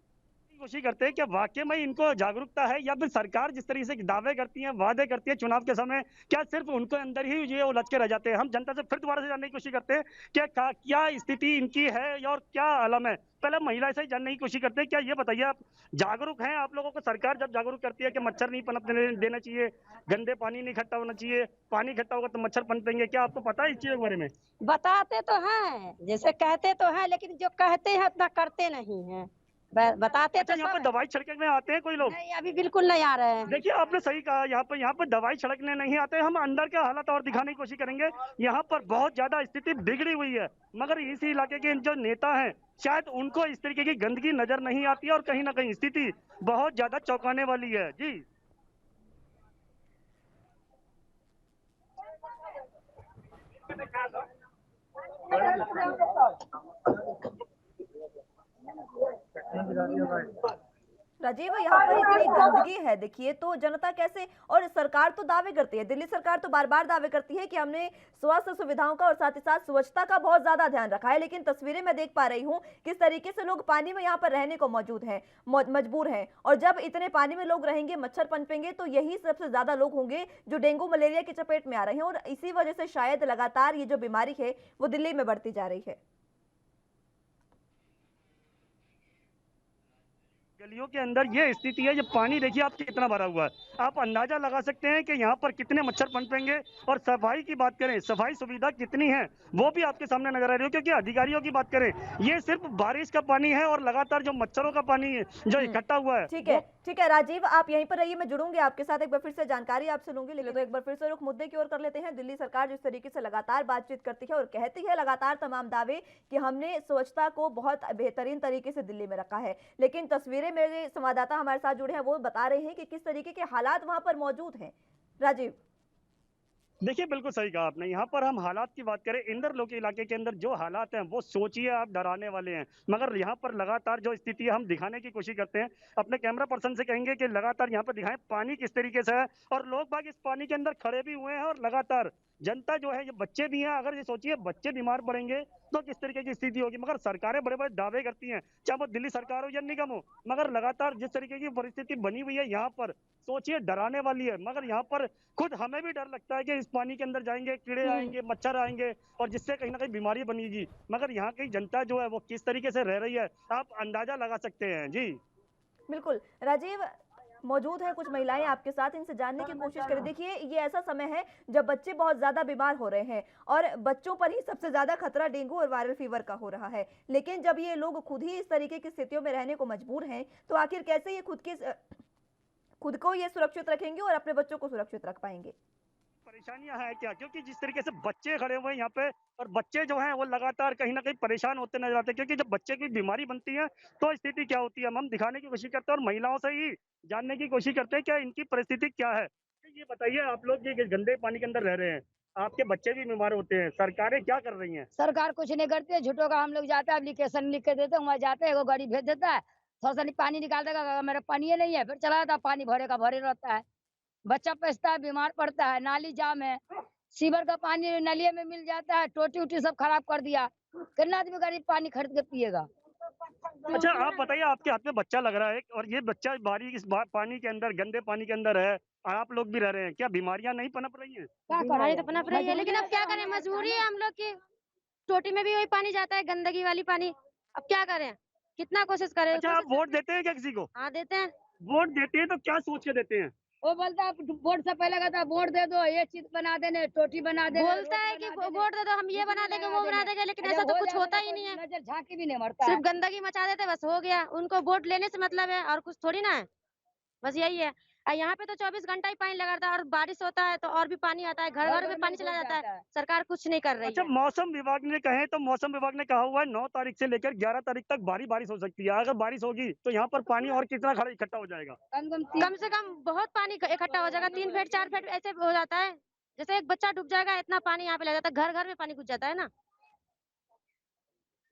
कोशिश करते हैं कि वाकई में इनको जागरूकता है या फिर सरकार जिस तरीके से दावे करती है, वादे करती है चुनाव के समय, क्या सिर्फ उनके अंदर ही ये उलझ के रह जाते हैं? हम जनता से फिर दोबारा से जानने की कोशिश करते हैं कि क्या स्थिति इनकी है और क्या आलम है। पहले महिला से ही जानने की कोशिश करते हैं। क्या ये बताइए आप जागरूक हैं? आप लोगों को सरकार जब जागरूक करती है कि मच्छर नहीं पनपने देना चाहिए, गंदे पानी नहीं इकट्ठा होना चाहिए, पानी इकट्ठा होगा तो मच्छर पनपेंगे, क्या आपको पता है इस चीज के बारे में? बताते तो हैं, जैसे कहते तो हैं, लेकिन जो कहते हैं उतना करते नहीं है। बताते तो यहाँ पर दवाई छिड़कने आते हैं कोई लोग? नहीं, अभी बिल्कुल नहीं आ रहे हैं। देखिए आपने सही कहा, यहाँ पर दवाई छिड़कने नहीं आते। हम अंदर के हालात और दिखाने की कोशिश करेंगे। यहाँ पर बहुत ज्यादा स्थिति बिगड़ी हुई है, मगर इसी इलाके के जो नेता हैं शायद उनको इस तरीके की गंदगी नजर नहीं आती और कहीं ना कहीं स्थिति बहुत ज्यादा चौंकाने वाली है। जी राजीव, यहाँ पर इतनी गंदगी है, देखिए तो जनता कैसे, और सरकार तो दावे करती है, दिल्ली सरकार तो बार बार दावे करती है कि हमने स्वास्थ्य सुविधाओं का और साथ ही साथ स्वच्छता का बहुत ज्यादा ध्यान रखा है, लेकिन तस्वीरें मैं देख पा रही हूँ किस तरीके से लोग पानी में यहाँ पर रहने को मौजूद हैं, मजबूर हैं, और जब इतने पानी में लोग रहेंगे, मच्छर पनपेंगे, तो यही सबसे ज्यादा लोग होंगे जो डेंगू मलेरिया की चपेट में आ रहे हैं, और इसी वजह से शायद लगातार ये जो बीमारी है वो दिल्ली में बढ़ती जा रही है। गलियों के अंदर ये स्थिति है, ये पानी देखिए आप कितना भरा हुआ है, आप अंदाजा लगा सकते हैं कि यहाँ पर कितने मच्छर पनपेंगे। और सफाई की बात करें, सफाई सुविधा कितनी है वो भी आपके सामने नजर आ रही है, क्योंकि अधिकारियों की बात करें, ये सिर्फ बारिश का पानी है और लगातार जो मच्छरों का पानी है जो इकट्ठा हुआ है। ठीक है राजीव, आप यहीं पर रहिए, मैं जुड़ूंगी आपके साथ, एक बार फिर से जानकारी आपसे लूंगी, लेकिन तो एक बार फिर से रुख मुद्दे की ओर कर लेते हैं। दिल्ली सरकार जिस तरीके से लगातार बातचीत करती है और कहती है लगातार तमाम दावे कि हमने स्वच्छता को बहुत बेहतरीन तरीके से दिल्ली में रखा है, लेकिन तस्वीरें मेरे संवाददाता हमारे साथ जुड़े हैं, वो बता रहे हैं कि किस तरीके के हालात वहां पर मौजूद हैं। राजीव, देखिए बिल्कुल सही कहा आपने, यहाँ पर हम हालात की बात करें, इंदरलोक इलाके के अंदर जो हालात हैं वो सोचिए आप डराने वाले हैं। मगर यहाँ पर लगातार जो स्थिति है हम दिखाने की कोशिश करते हैं, अपने कैमरा पर्सन से कहेंगे कि लगातार यहाँ पर दिखाएं पानी किस तरीके से है, और लोग बाग इस पानी के अंदर खड़े भी हुए हैं, और लगातार जनता जो है, ये बच्चे भी हैं, अगर ये सोचिए बच्चे बीमार पड़ेंगे तो किस तरीके की स्थिति होगी। मगर सरकारें बड़े बड़े दावे करती हैं, चाहे वो दिल्ली सरकार हो या निगम हो, मगर लगातार जिस तरीके की परिस्थिति बनी हुई है यहाँ पर, सोचिए डराने वाली है। मगर यहाँ पर खुद हमें भी डर लगता है कि इस पानी के अंदर जाएंगे, कीड़े आएंगे, मच्छर आएंगे, और जिससे कहीं ना कहीं बीमारी बनेगी। मगर यहाँ की जनता जो है वो किस तरीके से रह रही है आप अंदाजा लगा सकते हैं। जी बिल्कुल राजीव, मौजूद है कुछ महिलाएं आपके साथ, इनसे जानने की कोशिश करें। देखिए ये ऐसा समय है जब बच्चे बहुत ज्यादा बीमार हो रहे हैं, और बच्चों पर ही सबसे ज्यादा खतरा डेंगू और वायरल फीवर का हो रहा है, लेकिन जब ये लोग खुद ही इस तरीके की स्थितियों में रहने को मजबूर हैं, तो आखिर कैसे ये खुद को ये सुरक्षित रखेंगे और अपने बच्चों को सुरक्षित रख पाएंगे? परेशानियां हैं क्या, क्योंकि जिस तरीके से बच्चे खड़े हुए हैं यहाँ पे, और बच्चे जो हैं वो लगातार कहीं ना कहीं परेशान होते नजर आते हैं, क्योंकि जब बच्चे की बीमारी बनती है तो स्थिति क्या होती है हम दिखाने की कोशिश करते हैं, और महिलाओं से ही जानने की कोशिश करते हैं क्या इनकी परिस्थिति क्या है। ये बताइए, आप लोग ये गंदे पानी के अंदर रह रहे हैं, आपके बच्चे भी बीमार होते हैं, सरकारें क्या कर रही हैं? सरकार कुछ नहीं करती है, झूठों का हम लोग जाते हैं, एप्लीकेशन लिख के देते हैं, वहाँ जाते हैं, वो गाड़ी भेज देता है, थोड़ा सा पानी निकाल देगा, मेरा पानी नहीं है, फिर चला जाता है, पानी भरे का भरे रहता है, बच्चा पैसता है, बीमार पड़ता है, नाली जाम है, सीवर का पानी नलिये में मिल जाता है, टोटी उटी सब खराब कर दिया, कितना आदमी गरीब पानी खरीद के पिएगा। अच्छा आप बताइए, आपके हाथ में बच्चा लग रहा है, और ये बच्चा इस पानी के अंदर, गंदे पानी के अंदर है, और आप लोग भी रह रहे हैं, क्या बीमारियां नहीं पनप रही हैं? बीमारी तो पनप रही है, लेकिन अब क्या करें, मजबूरी है हम लोग की, टोटी में भी वही पानी जाता है, गंदगी वाली पानी, अब क्या करें, कितना कोशिश करें। अच्छा आप वोट देते हैं क्या किसी को? हाँ देते हैं। वोट देते हैं तो क्या सोच के देते हैं? वो बोलता है वोट से पहले कहता है वोट दे दो, ये चीज बना देने, टोटी बना देने, बोलता है कि वोट दे दो, हम ये बना देंगे, वो बना देंगे, लेकिन ऐसा तो कुछ होता ही नहीं है, नजर झांकी भी नहीं मरता, सिर्फ गंदगी मचा देते, बस हो गया, उनको वोट लेने से मतलब है और कुछ थोड़ी ना है, बस यही है। यहाँ पे तो 24 घंटा ही पानी लगा रहता है, और बारिश होता है तो और भी पानी आता है, घर घर में पानी चला जाता है, सरकार कुछ नहीं कर रही अच्छा है। मौसम विभाग ने कहे तो मौसम विभाग ने कहा हुआ है 9 तारीख से लेकर 11 तारीख तक भारी बारिश हो सकती है, अगर बारिश होगी तो यहाँ पर पानी और कितना खड़ा इकट्ठा हो जाएगा? कम से कम बहुत पानी इकट्ठा हो जाएगा, 3 फीट 4 फीट ऐसे हो जाता है, जैसे एक बच्चा डूब जाएगा इतना पानी यहाँ पे लग जाता है, घर घर में पानी घुस जाता है ना।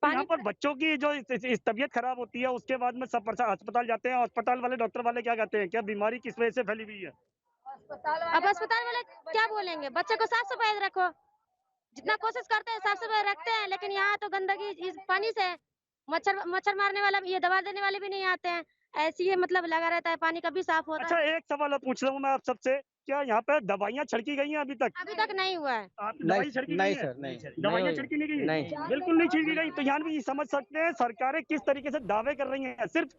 यहाँ पर बच्चों की जो इस तबीयत खराब होती है उसके बाद में सब अस्पताल जाते हैं, अस्पताल वाले डॉक्टर वाले क्या कहते हैं, क्या बीमारी किस वजह से फैली हुई है? अब अस्पताल वाले क्या बोलेंगे, बच्चे को साफ सफाई रखो, जितना कोशिश करते हैं साफ सफाई रखते हैं, लेकिन यहाँ तो गंदगी इस पानी से, मच्छर मारने वाला ये दवा देने वाले भी नहीं आते हैं, ऐसी ही मतलब लगा रहता है, पानी कभी साफ होता है। अच्छा एक सवाल पूछ रहा हूँ मैं आप सबसे, क्या यहाँ पे दवाइयाँ छिड़की गई हैं अभी तक? अभी तक नहीं हुआ है। दवाई छिड़की नहीं गई सर, है? नहीं दवाइयाँ छिड़की नहीं गई? नहीं। बिल्कुल नहीं छिड़की गई। तो यहाँ भी समझ सकते हैं सरकारें किस तरीके से दावे कर रही हैं, सिर्फ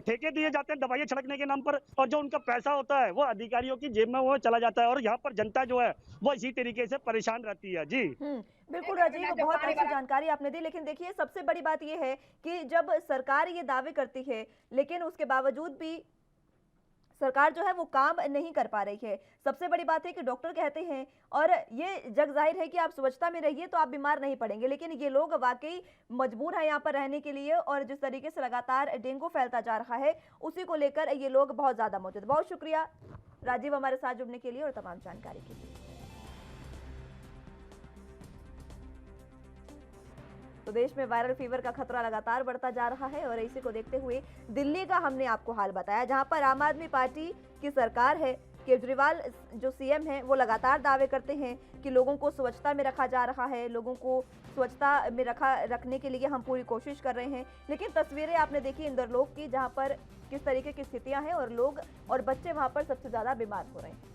ठेके दिए जाते हैं दवाइयाँ छिड़कने के नाम पर, और जो उनका पैसा होता है वो अधिकारियों की जेब में वो चला जाता है, और यहाँ पर जनता जो है वो इसी तरीके से परेशान रहती है। जी बिल्कुल राजीव, बहुत अच्छी जानकारी आपने दी, लेकिन देखिए सबसे बड़ी बात यह है कि जब सरकार ये दावे करती है, लेकिन उसके बावजूद भी सरकार जो है वो काम नहीं कर पा रही है। सबसे बड़ी बात है कि डॉक्टर कहते हैं, और ये जग जाहिर है कि आप स्वच्छता में रहिए तो आप बीमार नहीं पड़ेंगे, लेकिन ये लोग वाकई मजबूर हैं यहाँ पर रहने के लिए, और जिस तरीके से लगातार डेंगू फैलता जा रहा है उसी को लेकर ये लोग बहुत ज़्यादा मौजूद। बहुत शुक्रिया राजीव हमारे साथ जुड़ने के लिए और तमाम जानकारी के लिए। तो देश में वायरल फीवर का खतरा लगातार बढ़ता जा रहा है और इसी को देखते हुए दिल्ली का हमने आपको हाल बताया, जहां पर आम आदमी पार्टी की सरकार है। केजरीवाल जो सीएम हैं वो लगातार दावे करते हैं कि लोगों को स्वच्छता में रखा जा रहा है, लोगों को स्वच्छता में रखने के लिए हम पूरी कोशिश कर रहे हैं। लेकिन तस्वीरें आपने देखी इंदरलोक की, जहां पर किस तरीके की स्थितियां हैं और लोग और बच्चे वहां पर सबसे ज्यादा बीमार हो रहे हैं।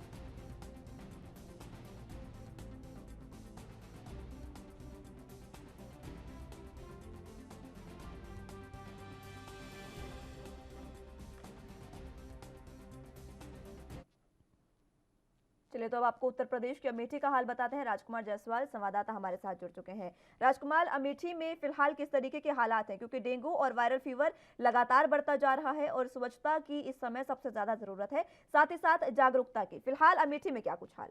चलिए तो अब आपको उत्तर प्रदेश के अमेठी का हाल बताते हैं। राजकुमार जायसवाल संवाददाता हमारे साथ जुड़ चुके हैं। राजकुमार, अमेठी में फिलहाल किस तरीके के हालात हैं, क्योंकि डेंगू और वायरल फीवर लगातार बढ़ता जा रहा है और स्वच्छता की इस समय सबसे ज्यादा जरूरत है, साथ ही साथ जागरूकता की। फिलहाल अमेठी में क्या कुछ हाल?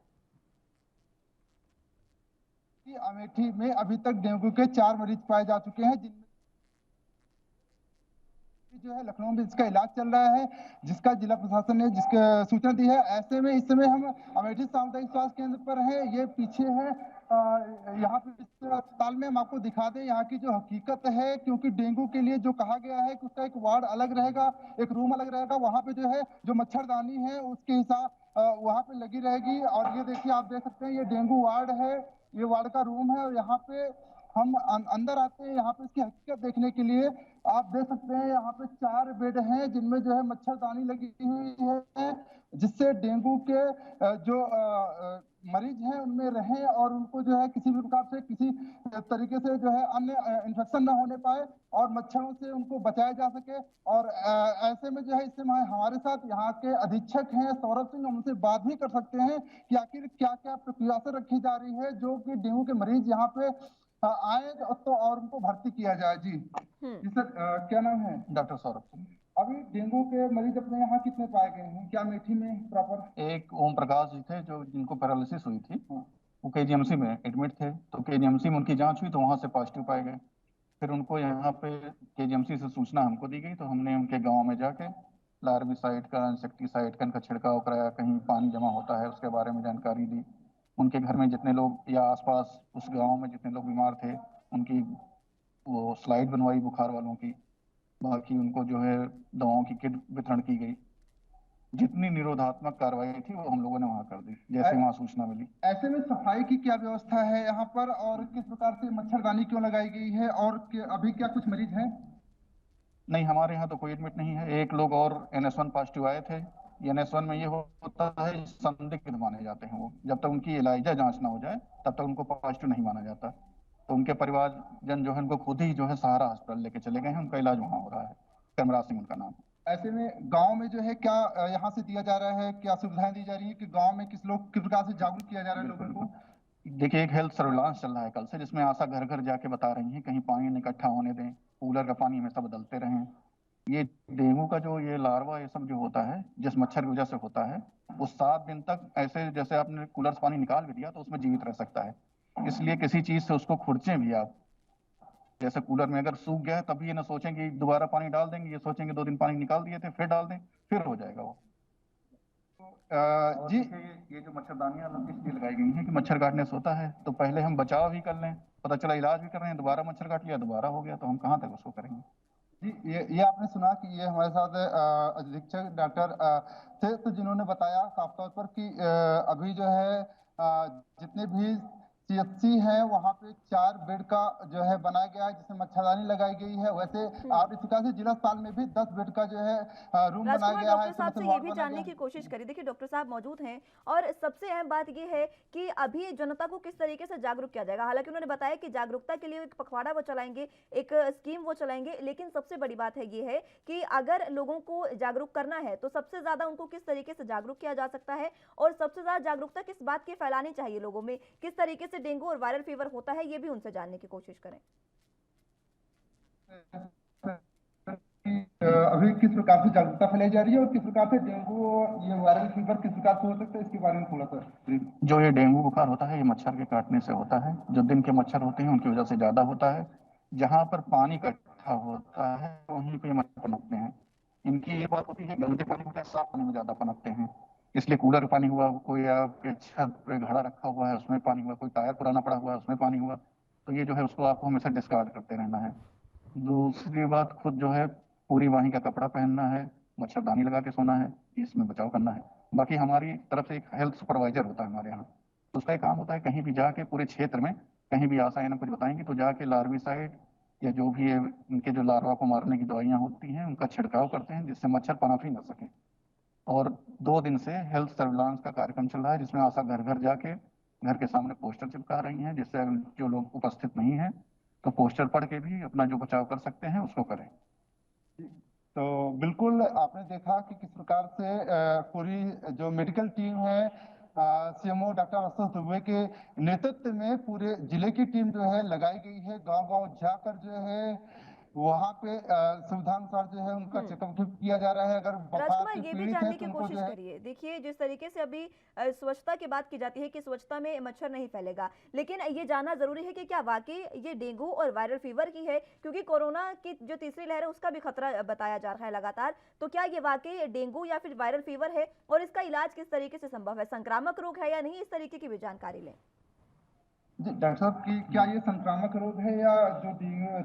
अमेठी में अभी तक डेंगू के 4 मरीज पाए जा चुके हैं, जिनमें जो है लखनऊ में इसका इलाज चल रहा है, जिसका जिला प्रशासन ने जिसका सूचना दी है। ऐसे में इस समय हम अमेठी सामुदायिक स्वास्थ्य केंद्र पर है, ये पीछे है यहाँ पे इस अस्पताल में हम आपको दिखा दें यहाँ की जो हकीकत है, क्योंकि डेंगू के लिए जो कहा गया है कि उसका एक वार्ड अलग रहेगा, एक रूम अलग रहेगा, वहाँ पे जो है जो मच्छरदानी है उसके हिसाब वहाँ पे लगी रहेगी। और ये देखिए, आप देख सकते हैं ये डेंगू वार्ड है, ये वार्ड का रूम है और यहाँ पे हम अंदर आते हैं यहाँ पे इसकी हकीकत देखने के लिए। आप देख सकते हैं यहाँ पे 4 बेड हैं जिनमें जो है मच्छरदानी लगी हुई है, जिससे डेंगू के जो मरीज हैं उनमें रहें और उनको जो है किसी भी प्रकार से किसी तरीके से जो है अन्य इन्फेक्शन ना होने पाए और मच्छरों से उनको बचाया जा सके। और ऐसे में जो है इससे हमारे साथ यहाँ के अधीक्षक हैं सौरभ सिंह, हम उनसे बात भी कर सकते हैं कि आखिर क्या क्या प्रिकॉशन रखी जा रही है जो कि डेंगू के मरीज यहाँ पे आए तो और उनको भर्ती किया जाए। जी सर, क्या नाम है? डॉक्टर सौरभ सिंह। अभी डेंगू के मरीज अपने यहाँ कितने पाए गए हैं, क्या अमेठी में प्रॉपर? एक ओम प्रकाश जी थे जो जिनको पैरालिसिस हुई थी, वो केजीएमसी में एडमिट थे, तो केजीएमसी में उनकी जांच हुई तो वहां से पॉजिटिव पाए गए। फिर उनको यहाँ पे केजीएमसी से सूचना हमको दी गई, तो हमने उनके गाँव में जाके लार्विसाइड का, इंसेक्टिसाइड का छिड़काव कराया, कहीं पानी जमा होता है उसके बारे में जानकारी दी। उनके घर में जितने लोग या आसपास उस गांव में जितने लोग बीमार थे उनकी वो स्लाइड बनवाई बुखार वालों की, बाकी उनको जो है दवाओं की किट वितरण की गई। जितनी निरोधात्मक कार्रवाई थी वो हम लोगों ने वहां कर दी जैसे वहां सूचना मिली। ऐसे में सफाई की क्या व्यवस्था है यहाँ पर और किस प्रकार से मच्छरदानी क्यों लगाई गई है और अभी क्या कुछ मरीज हैं? नहीं, हमारे यहाँ तो कोई एडमिट नहीं है। एक लोग और NS1 पॉजिटिव आए थे। NS1 में ये होता है संदिग्ध माने जाते हैं, वो जब तक उनकी इलाजा जांच ना हो जाए तब तक उनको पॉजिटिव नहीं माना जाता। तो उनके परिवारजन जो है उनको खुद ही जो है सहारा अस्पताल लेके चले गए हैं, उनका इलाज वहाँ हो रहा है। कैमरा सिंह उनका नाम। ऐसे में गांव में जो है क्या यहाँ से दिया जा रहा है, क्या सुविधाएं दी जा रही है कि गांव में किस प्रकार से जागरूक किया जा रहा है लोगों को? देखिए, एक हेल्थ सर्विलांस चल रहा है कल से, जिसमें आशा घर घर जाके बता रही है कहीं पानी इकट्ठा होने दें, कूलर का पानी हमेशा बदलते रहें। ये डेंगू का जो ये लार्वा ये सब जो होता है जिस मच्छर की वजह से होता है, वो 7 दिन तक ऐसे जैसे आपने कूलर से पानी निकाल भी दिया तो उसमें जीवित रह सकता है। इसलिए किसी चीज से उसको खुरचें भी आप, जैसे कूलर में अगर सूख गया तब ये ना सोचें कि दोबारा पानी डाल देंगे, ये सोचेंगे 2 दिन पानी निकाल दिए थे फिर डाल दें, फिर हो जाएगा वो। जी, ये जो मच्छरदानियां इसलिए लगाई गई हैं कि मच्छर काटने से होता है, तो पहले हम बचाव भी कर लें, पता चला इलाज भी कर रहे हैं, दोबारा मच्छर काट लिया, दोबारा हो गया, तो हम कहाँ तक उसको करेंगे। जी, ये आपने सुना कि ये हमारे साथ अधीक्षक डॉक्टर थे, तो जिन्होंने बताया साफ तौर पर कि अभी जो है जितने भी CHC है वहाँ पे 4 बेड का जो है बनाया गया है जिसमें मच्छरदानी लगाई गई है। वैसे आप इस प्रकार से जिला अस्पताल में भी 10 बेड का जो है रूम बनाया गया है। डॉक्टर साहब से ये भी जानने की कोशिश करी। देखिए, डॉक्टर साहब मौजूद हैं और सबसे अहम बात ये है कि अभी जनता को किस तरीके से जागरूक किया जाएगा। हालांकि उन्होंने बताया कि जागरूकता के लिए एक पखवाड़ा वो चलाएंगे, एक स्कीम वो चलाएंगे, लेकिन सबसे बड़ी बात है ये है कि अगर लोगों को जागरूक करना है तो सबसे ज्यादा उनको किस तरीके से जागरूक किया जा सकता है और सबसे ज्यादा जागरूकता किस बात की फैलानी चाहिए लोगों में, किस तरीके से डेंगू और वायरल फीवर होता है, ये भी उनसे जानने की कोशिश करें। अभी किस प्रकार से जागरूकता फैलाई जा रही है और किस प्रकार से डेंगू ये वायरल फीवर किस प्रकार से हो सकता है, इसके बारे में थोड़ा सा। जो ये डेंगू बुखार होता है ये मच्छर के काटने से होता है। जो दिन के मच्छर होते हैं उनकी वजह से ज्यादा होता है। जहाँ पर पानी इकट्ठा होता है वहीं पे मच्छर पनपते हैं। इनकी ये बात होती है, गंदे पानी होता है, साफ पानी में ज्यादा पनपते हैं। इसलिए कूलर पानी हुआ, कोई आपके छत पे घड़ा रखा हुआ है उसमें पानी हुआ, कोई टायर पुराना पड़ा हुआ है उसमें पानी हुआ, तो ये जो है उसको आपको हमेशा डिस्कार्ड करते रहना है। दूसरी बात, खुद जो है पूरी बाही का कपड़ा पहनना है, मच्छरदानी लगा के सोना है, इसमें बचाव करना है। बाकी हमारी तरफ से एक हेल्थ सुपरवाइजर होता है हमारे यहाँ, तो उसका एक काम होता है कहीं भी जाके पूरे क्षेत्र में कहीं भी आशा या कुछ बताएंगे तो जाके लार्विसाइड या जो भी है उनके जो लार्वा को मारने की दवाइयाँ होती हैं उनका छिड़काव करते हैं जिससे मच्छर पनप ही न सके। और 2 दिन से हेल्थ सर्विलांस का कार्यक्रम चल रहा है जिसमें आशा घर घर जाके घर के सामने पोस्टर चिपका रही हैं, जिससे जो लोग उपस्थित नहीं हैं तो पोस्टर पढ़ के भी अपना जो बचाव कर सकते हैं उसको करें। तो बिल्कुल आपने देखा कि किस प्रकार से पूरी जो मेडिकल टीम है सीएमओ डॉक्टर आशुतोष दुबे के नेतृत्व में पूरे जिले की टीम जो है लगाई गई है। गांव-गांव जाकर जो है वहाँ पे सुविधानुसार जो है उनका चेकअप किया जा रहा है। अगर बुखार राजकुमार, से ये भी पीड़ित है जानने तो की उनको कोशिश जो है करिए। देखिए, जिस तरीके से अभी स्वच्छता की बात की जाती है कि स्वच्छता में मच्छर नहीं फैलेगा, लेकिन ये जानना जरूरी है कि क्या वाकई ये डेंगू और वायरल फीवर की है, क्योंकि कोरोना की जो तीसरी लहर है उसका भी खतरा बताया जा रहा है लगातार। तो क्या ये वाकई डेंगू या फिर वायरल फीवर है और इसका इलाज किस तरीके से संभव है, संक्रामक रोग है या नहीं, इस तरीके की भी जानकारी लें। जी डॉक्टर साहब की क्या ये संक्रामक रोग है या जो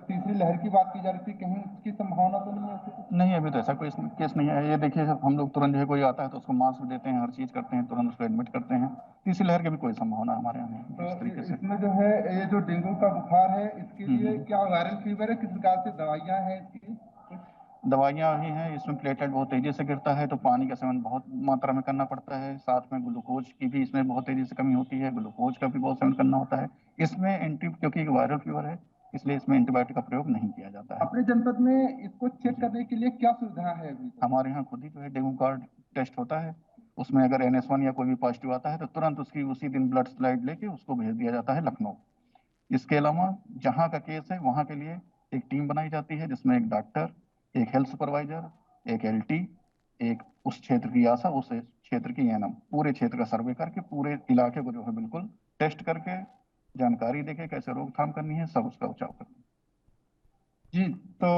तीसरी लहर की बात की जा रही थी कहीं उसकी संभावना तो नहीं है? नहीं, अभी तो ऐसा कोई केस नहीं है। ये देखिए, जब हम लोग तुरंत जो है कोई आता है तो उसको मास्क देते हैं, हर चीज़ करते हैं, तुरंत उसको एडमिट करते हैं। तीसरी लहर की भी कोई संभावना हमारे यहाँ नहीं है इस तरीके से। इसमें जो है ये जो डेंगू का बुखार है इसके लिए क्या वायरल फीवर है, किस प्रकार से दवाइयाँ हैं इसकी? दवाइयाँ ही हैं, इसमें प्लेटलेट बहुत तेजी से गिरता है तो पानी का सेवन बहुत मात्रा में करना पड़ता है। साथ में ग्लूकोज की भी इसमें बहुत तेजी से कमी होती है, ग्लूकोज का भी बहुत सेवन करना होता है। इसमें क्योंकि एक वायरल फीवर है इसलिए इसमें एंटीबायोटिक का प्रयोग नहीं किया जाता है। अपने जनपद में इसको चेक करने के लिए क्या सुविधा है अभी? हमारे यहाँ खुद ही जो है डेंगू कार्ड टेस्ट होता है, उसमें अगर NS1 या कोई भी पॉजिटिव आता है तो तुरंत उसकी उसी दिन ब्लड स्लाइड लेके उसको भेज दिया जाता है लखनऊ। इसके अलावा जहाँ का केस है वहाँ के लिए एक टीम बनाई जाती है जिसमें एक डॉक्टर, एक हेल्थ सुपरवाइजर, एक LT, एक उस क्षेत्र की आशा, उस क्षेत्र की ANM, पूरे क्षेत्र का सर्वे करके पूरे इलाके को जो है बिल्कुल टेस्ट करके जानकारी देके कैसे रोकथाम करनी है, सब उसका बचाव करना है। जी, तो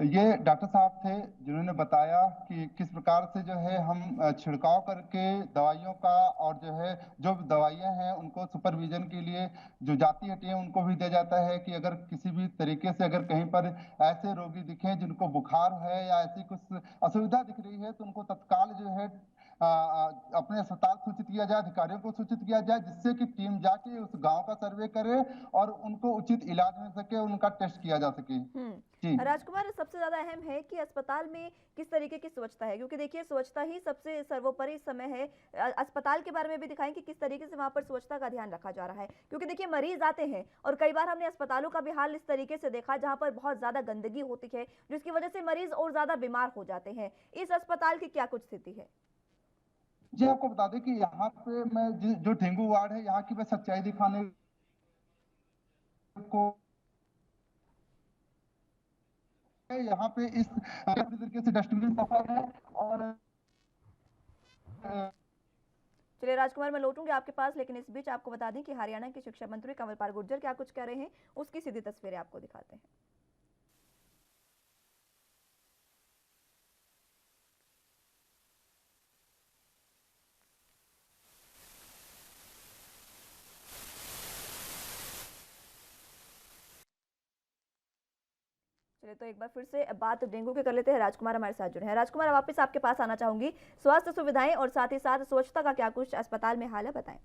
ये डॉक्टर साहब थे जिन्होंने बताया कि किस प्रकार से जो है हम छिड़काव करके दवाइयों का और जो है जो दवाइयां हैं उनको सुपरविजन के लिए जो जाती हटी है उनको भी दिया जाता है कि अगर किसी भी तरीके से अगर कहीं पर ऐसे रोगी दिखें जिनको बुखार है या ऐसी कुछ असुविधा दिख रही है तो उनको तत्काल जो है अपने अस्पताल सूचित किया जाए, अधिकारियों को सूचित किया जाए, जिससे कि टीम जाके उस गांव का सर्वे करे और उनको उचित इलाज मिल सके, उनका टेस्ट किया जा सके। जी राजकुमार, सबसे ज्यादा अहम है कि अस्पताल में किस तरीके की स्वच्छता है, क्योंकि देखिए स्वच्छता ही सबसे सर्वोपरि इस समय है। अस्पताल के बारे में भी दिखाएं कि किस तरीके से वहां पर स्वच्छता का ध्यान रखा जा रहा है, क्योंकि देखिए मरीज आते हैं और कई बार हमने अस्पतालों का भी हाल इस तरीके से देखा जहां पर बहुत ज्यादा गंदगी होती है जिसकी वजह से मरीज और ज्यादा बीमार हो जाते हैं। इस अस्पताल की क्या कुछ स्थिति है? जी, आपको बता दें कि यहाँ पे मैं जो डेंगू वार्ड है यहाँ की मैं सच्चाई दिखाने को यहाँ पे इस तरीके से डस्टबिन सफा है और चलिए राजकुमार, मैं लौटूंगी आपके पास, लेकिन इस बीच आपको बता दें कि हरियाणा के शिक्षा मंत्री कंवरपाल गुर्जर क्या कुछ कह रहे हैं उसकी सीधी तस्वीरें आपको दिखाते हैं। चलिए, तो एक बार फिर से बात डेंगू की कर लेते हैं। राजकुमार हमारे साथ जुड़े हैं। राजकुमार, वापस आपके पास आना चाहूंगी। स्वास्थ्य सुविधाएं और साथ ही साथ स्वच्छता का क्या कुछ अस्पताल में हाल है, बताएं।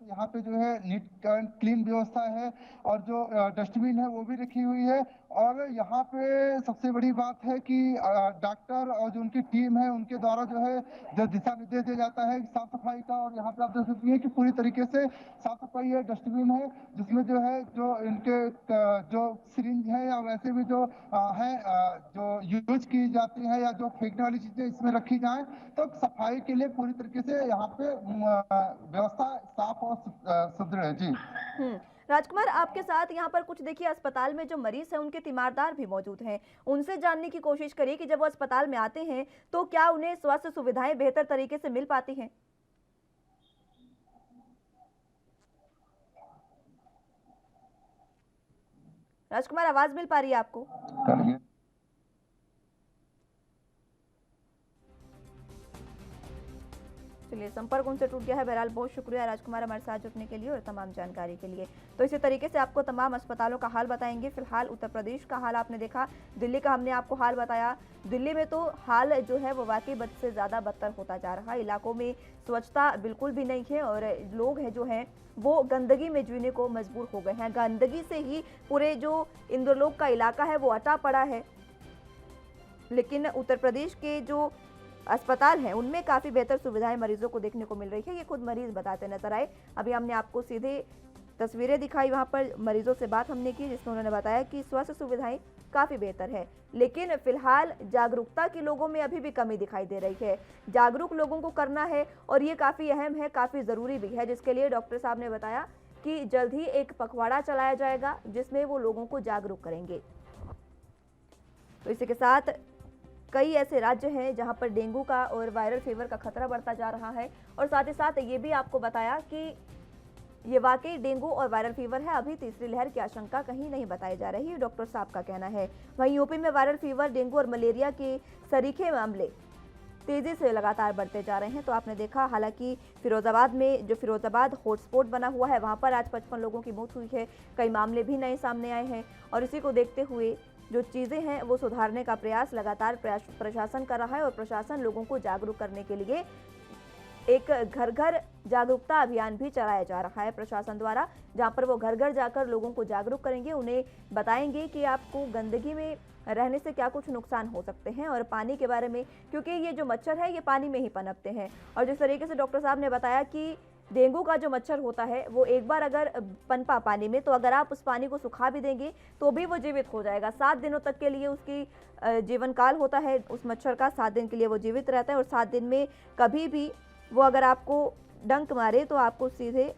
यहाँ पे जो है नीट एंड क्लीन व्यवस्था है और जो डस्टबिन है वो भी रखी हुई है और यहाँ पे सबसे बड़ी बात है कि डॉक्टर और जो उनकी टीम है उनके द्वारा जो है जो दिशा निर्देश दिया जाता है साफ सफाई का, और यहाँ पे आप देख सकते हैं कि पूरी तरीके से साफ सफाई है। डस्टबिन है जिसमें जो है जो इनके जो सिरिंज है या वैसे भी जो है जो यूज की जाती है या जो फेंकने वाली चीजें इसमें रखी जाए तो सफाई के लिए पूरी तरीके से यहाँ पे व्यवस्था साफ और सुदृढ़ है। जी राजकुमार, आपके साथ यहाँ पर कुछ देखिए अस्पताल में जो मरीज हैं उनके तीमारदार भी मौजूद हैं, उनसे जानने की कोशिश करिए कि जब वो अस्पताल में आते हैं तो क्या उन्हें स्वास्थ्य सुविधाएं बेहतर तरीके से मिल पाती हैं। राजकुमार, आवाज मिल पा रही है आपको? चलिए चलिए, संपर्क उनसे टूट गया है। बहरहाल बहुत शुक्रिया राजकुमार हमारे साथ जुड़ने के लिए और तमाम जानकारी के लिए। तो इसी तरीके से आपको तमाम अस्पतालों का हाल बताएंगे। फिलहाल उत्तर प्रदेश का हाल आपने देखा, दिल्ली का हमने आपको हाल बताया। दिल्ली में तो हाल जो है वो वाकई बद से ज़्यादा बदतर होता जा रहा है। इलाकों में स्वच्छता बिल्कुल भी नहीं है और लोग हैं जो हैं वो गंदगी में जीने को मजबूर हो गए हैं। गंदगी से ही पूरे जो इंद्रलोक का इलाका है वो अटा पड़ा है। लेकिन उत्तर प्रदेश के जो अस्पताल हैं उनमें काफ़ी बेहतर सुविधाएं मरीजों को देखने को मिल रही है। ये खुद मरीज बताते नजर आए। अभी हमने आपको सीधे तस्वीरें दिखाई, वहां पर मरीजों से बात हमने की जिसमें उन्होंने बताया कि स्वास्थ्य सुविधाएं काफ़ी बेहतर है, लेकिन फिलहाल जागरूकता की लोगों में अभी भी कमी दिखाई दे रही है। जागरूक लोगों को करना है और ये काफ़ी अहम है, काफ़ी ज़रूरी भी है, जिसके लिए डॉक्टर साहब ने बताया कि जल्द ही एक पखवाड़ा चलाया जाएगा जिसमें वो लोगों को जागरूक करेंगे। तो इसी के साथ कई ऐसे राज्य हैं जहां पर डेंगू का और वायरल फीवर का खतरा बढ़ता जा रहा है और साथ ही साथ ये भी आपको बताया कि ये वाकई डेंगू और वायरल फीवर है। अभी तीसरी लहर की आशंका कहीं नहीं बताई जा रही, डॉक्टर साहब का कहना है। वहीं यूपी में वायरल फीवर, डेंगू और मलेरिया के सरीखे मामले तेजी से लगातार बढ़ते जा रहे हैं। तो आपने देखा, हालांकि फिरोजाबाद में जो फिरोजाबाद हॉटस्पॉट बना हुआ है वहां पर आज 55 लोगों की मौत हुई है। कई मामले भी नए सामने आए हैं और इसी को देखते हुए जो चीज़ें हैं वो सुधारने का प्रयास लगातार प्रशासन कर रहा है और प्रशासन लोगों को जागरूक करने के लिए एक घर घर जागरूकता अभियान भी चलाया जा रहा है प्रशासन द्वारा, जहां पर वो घर घर जाकर लोगों को जागरूक करेंगे, उन्हें बताएंगे कि आपको गंदगी में रहने से क्या कुछ नुकसान हो सकते हैं और पानी के बारे में, क्योंकि ये जो मच्छर है ये पानी में ही पनपते हैं। और जिस तरीके से डॉक्टर साहब ने बताया कि डेंगू का जो मच्छर होता है वो एक बार अगर पनपा पानी में, तो अगर आप उस पानी को सुखा भी देंगे तो भी वो जीवित हो जाएगा। 7 दिनों तक के लिए उसकी जीवन काल होता है उस मच्छर का। 7 दिन के लिए वो जीवित रहता है और 7 दिन में कभी भी वो अगर आपको डंक मारे तो आपको सीधे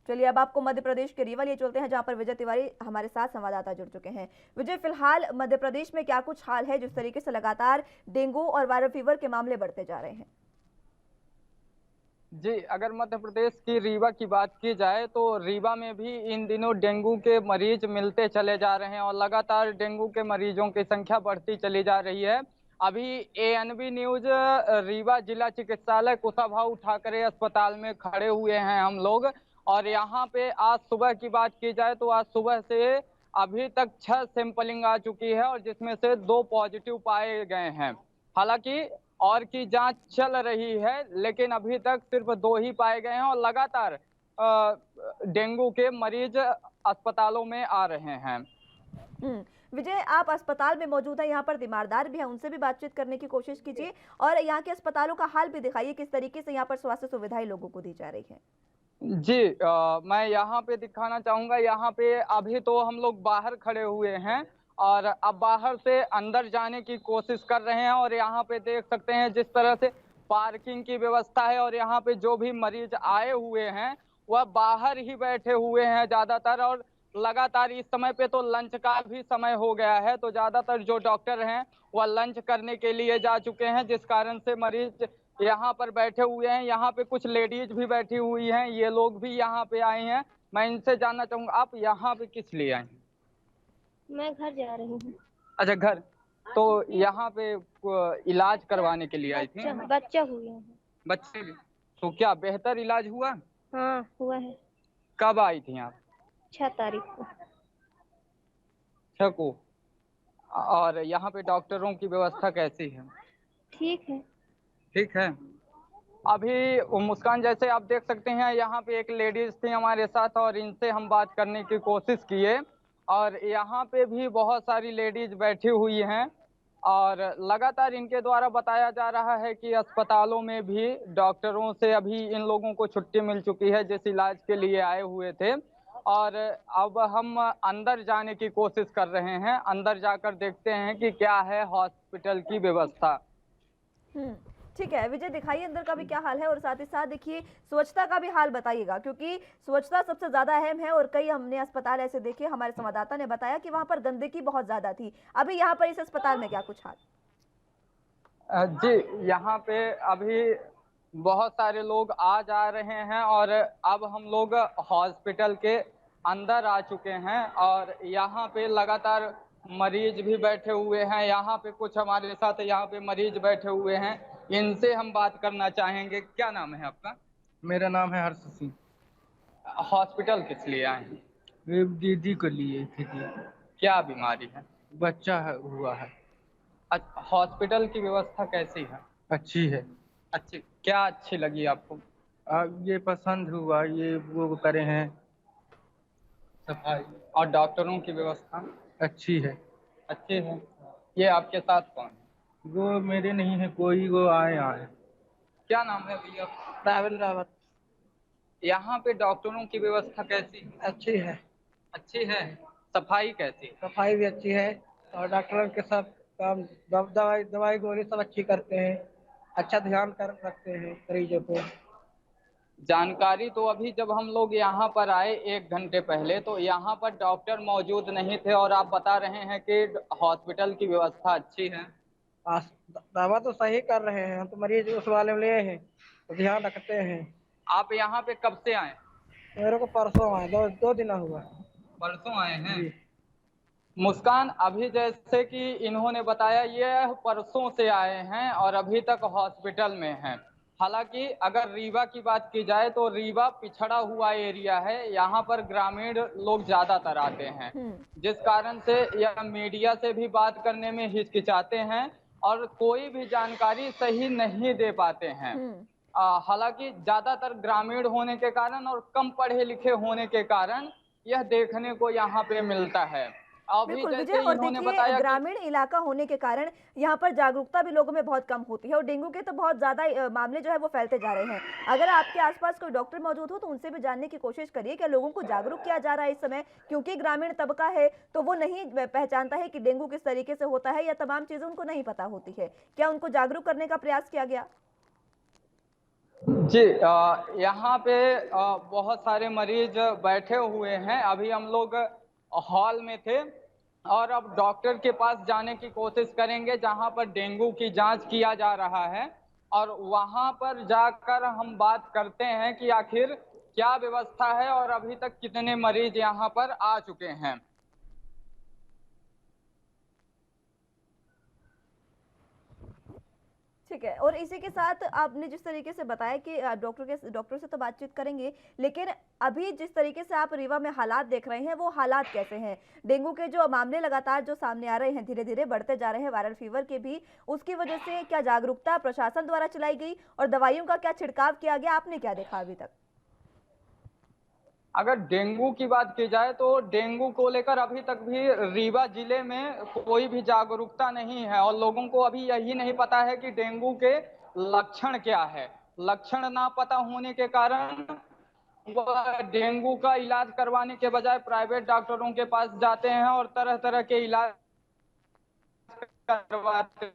चलिए अब आपको मध्य प्रदेश के रीवा लिए चलते हैं, जहां पर विजय तिवारी हमारे साथ संवाददाता जुड़ चुके हैं। विजय, फिलहाल मध्य प्रदेश में क्या कुछ हाल है जिस तरीके से लगातार डेंगू और वायरल फीवर के मामले बढ़ते जा रहे हैं? जी, अगर मध्य प्रदेश की रीवा की बात की जाए तो रीवा में भी इन दिनों डेंगू के मरीज मिलते चले जा रहे हैं और लगातार डेंगू के मरीजों की संख्या बढ़ती चली जा रही है। अभी एएनबी न्यूज रीवा जिला चिकित्सालय कुशाभाऊ ठाकरे अस्पताल में खड़े हुए हैं हम लोग, और यहाँ पे आज सुबह की बात की जाए तो आज सुबह से अभी तक 6 सैंपलिंग आ चुकी है और जिसमें से 2 पॉजिटिव पाए गए हैं। हालांकि और की जांच चल रही है लेकिन अभी तक सिर्फ 2 ही पाए गए हैं और लगातार डेंगू के मरीज अस्पतालों में आ रहे हैं। विजय, आप अस्पताल में मौजूद हैं, यहाँ पर तीमारदार भी हैं, उनसे भी बातचीत करने की कोशिश कीजिए और यहाँ के अस्पतालों का हाल भी दिखाइए, किस तरीके से यहाँ पर स्वास्थ्य सुविधाएं लोगों को दी जा रही है। जी, मैं यहाँ पे दिखाना चाहूंगा। यहाँ पे अभी तो हम लोग बाहर खड़े हुए हैं और अब बाहर से अंदर जाने की कोशिश कर रहे हैं और यहाँ पे देख सकते हैं जिस तरह से पार्किंग की व्यवस्था है और यहाँ पे जो भी मरीज आए हुए हैं वह बाहर ही बैठे हुए हैं ज्यादातर, और लगातार इस समय पे तो लंच का भी समय हो गया है तो ज्यादातर जो डॉक्टर हैं वह लंच करने के लिए जा चुके हैं, जिस कारण से मरीज यहाँ पर बैठे हुए हैं। यहाँ पे कुछ लेडीज भी बैठी हुई हैं, ये लोग भी यहाँ पे आए हैं। मैं इनसे जानना चाहूंगा, आप यहाँ पे किस लिए आए? मैं घर जा रही हूँ। अच्छा, घर। तो यहाँ पे इलाज करवाने के लिए आई थी? बच्चा हुआ है। बच्चे? तो क्या बेहतर इलाज हुआ? हाँ, हुआ है। कब आई थी आप? 6 तारीख को। 6 को। और यहाँ पे डॉक्टरों की व्यवस्था कैसी है? ठीक है। ठीक है। अभी मुस्कान, जैसे आप देख सकते हैं यहाँ पे एक लेडीज थी हमारे साथ और इनसे हम बात करने की कोशिश किए और यहाँ पे भी बहुत सारी लेडीज बैठी हुई हैं और लगातार इनके द्वारा बताया जा रहा है कि अस्पतालों में भी डॉक्टरों से अभी इन लोगों को छुट्टी मिल चुकी है जिस इलाज के लिए आए हुए थे, और अब हम अंदर जाने की कोशिश कर रहे हैं। अंदर जाकर देखते हैं कि क्या है हॉस्पिटल की व्यवस्था। ठीक है विजय, दिखाइए अंदर का भी क्या हाल है और साथ ही साथ देखिए स्वच्छता का भी हाल बताइएगा, क्योंकि स्वच्छता सबसे ज्यादा अहम है और कई हमने अस्पताल ऐसे देखे, हमारे संवाददाता ने बताया कि वहां पर गंदगी बहुत ज्यादा थी। अभी यहाँ पर इस अस्पताल में क्या कुछ हाल? जी, यहाँ पे अभी बहुत सारे लोग आ जा रहे हैं और अब हम लोग हॉस्पिटल के अंदर आ चुके हैं और यहाँ पे लगातार मरीज भी बैठे हुए हैं। यहाँ पे कुछ हमारे साथ यहाँ पे मरीज बैठे हुए हैं, इनसे हम बात करना चाहेंगे। क्या नाम है आपका? मेरा नाम है हर्ष सिंह। हॉस्पिटल किस लिए आए हैं? ये दीदी को लिए थे जी। क्या बीमारी है? बच्चा हुआ है। हॉस्पिटल की व्यवस्था कैसी है? अच्छी है। अच्छी क्या अच्छी लगी आपको? ये पसंद हुआ, ये वो करे हैं सफाई और डॉक्टरों की व्यवस्था अच्छी है। अच्छी है। ये आपके साथ कौन है? वो मेरे नहीं है कोई, वो आए। क्या नाम है भैया? रावल रावत। यहाँ पे डॉक्टरों की व्यवस्था कैसी है? अच्छी है। अच्छी है। सफाई कैसी? सफाई भी अच्छी है और डॉक्टरों के सब काम दवाई गोली सब अच्छी करते हैं, अच्छा ध्यान कर रखते हैं मरीजों को। जानकारी तो अभी जब हम लोग यहाँ पर आए 1 घंटे पहले तो यहाँ पर डॉक्टर मौजूद नहीं थे और आप बता रहे हैं कि हॉस्पिटल की व्यवस्था अच्छी है। दवा तो सही कर रहे हैं, हम तो मरीज उस वाले में लिए हैं तो ध्यान रखते हैं। आप यहाँ पे कब से आए? मेरे को परसों आए, दो दिन हुआ। परसों आए हैं। मुस्कान, अभी जैसे कि इन्होंने बताया ये परसों से आए हैं और अभी तक हॉस्पिटल में हैं। हालांकि अगर रीवा की बात की जाए तो रीवा पिछड़ा हुआ एरिया है, यहाँ पर ग्रामीण लोग ज्यादातर आते हैं, जिस कारण से यह मीडिया से भी बात करने में हिचकिचाते हैं और कोई भी जानकारी सही नहीं दे पाते हैं। हालांकि ज्यादातर ग्रामीण होने के कारण और कम पढ़े लिखे होने के कारण यह देखने को यहाँ पे मिलता है। बिल्कुल विजय, और देखिए ग्रामीण इलाका होने के कारण यहाँ पर जागरूकता भी लोगों में बहुत कम होती है और डेंगू के तो बहुत ज्यादा मामले जो है वो फैलते जा रहे हैं। अगर आपके आसपास कोई डॉक्टर मौजूद हो तो उनसे भी जानने की कोशिश करिए कि लोगों को जागरूक किया जा रहा है इस समय, क्योंकि ग्रामीण तबका है तो वो नहीं पहचानता है कि डेंगू किस तरीके से होता है या तमाम चीजें उनको नहीं पता होती है। क्या उनको जागरूक करने का प्रयास किया गया? जी, यहाँ पे बहुत सारे मरीज बैठे हुए हैं। अभी हम लोग हॉल में थे और अब डॉक्टर के पास जाने की कोशिश करेंगे जहां पर डेंगू की जांच किया जा रहा है और वहां पर जाकर हम बात करते हैं कि आखिर क्या व्यवस्था है और अभी तक कितने मरीज यहां पर आ चुके हैं। ठीक है, और इसी के साथ आपने जिस तरीके से बताया कि डॉक्टर से तो बातचीत करेंगे, लेकिन अभी जिस तरीके से आप रीवा में हालात देख रहे हैं वो हालात कैसे हैं? डेंगू के जो मामले लगातार जो सामने आ रहे हैं, धीरे धीरे बढ़ते जा रहे हैं, वायरल फीवर के भी, उसकी वजह से क्या जागरूकता प्रशासन द्वारा चलाई गई और दवाइयों का क्या छिड़काव किया गया? आपने क्या देखा अभी तक? अगर डेंगू की बात की जाए तो डेंगू को लेकर अभी तक भी रीवा जिले में कोई भी जागरूकता नहीं है और लोगों को अभी यही नहीं पता है कि डेंगू के लक्षण क्या है। लक्षण ना पता होने के कारण वह डेंगू का इलाज करवाने के बजाय प्राइवेट डॉक्टरों के पास जाते हैं और तरह तरह के इलाज करवाते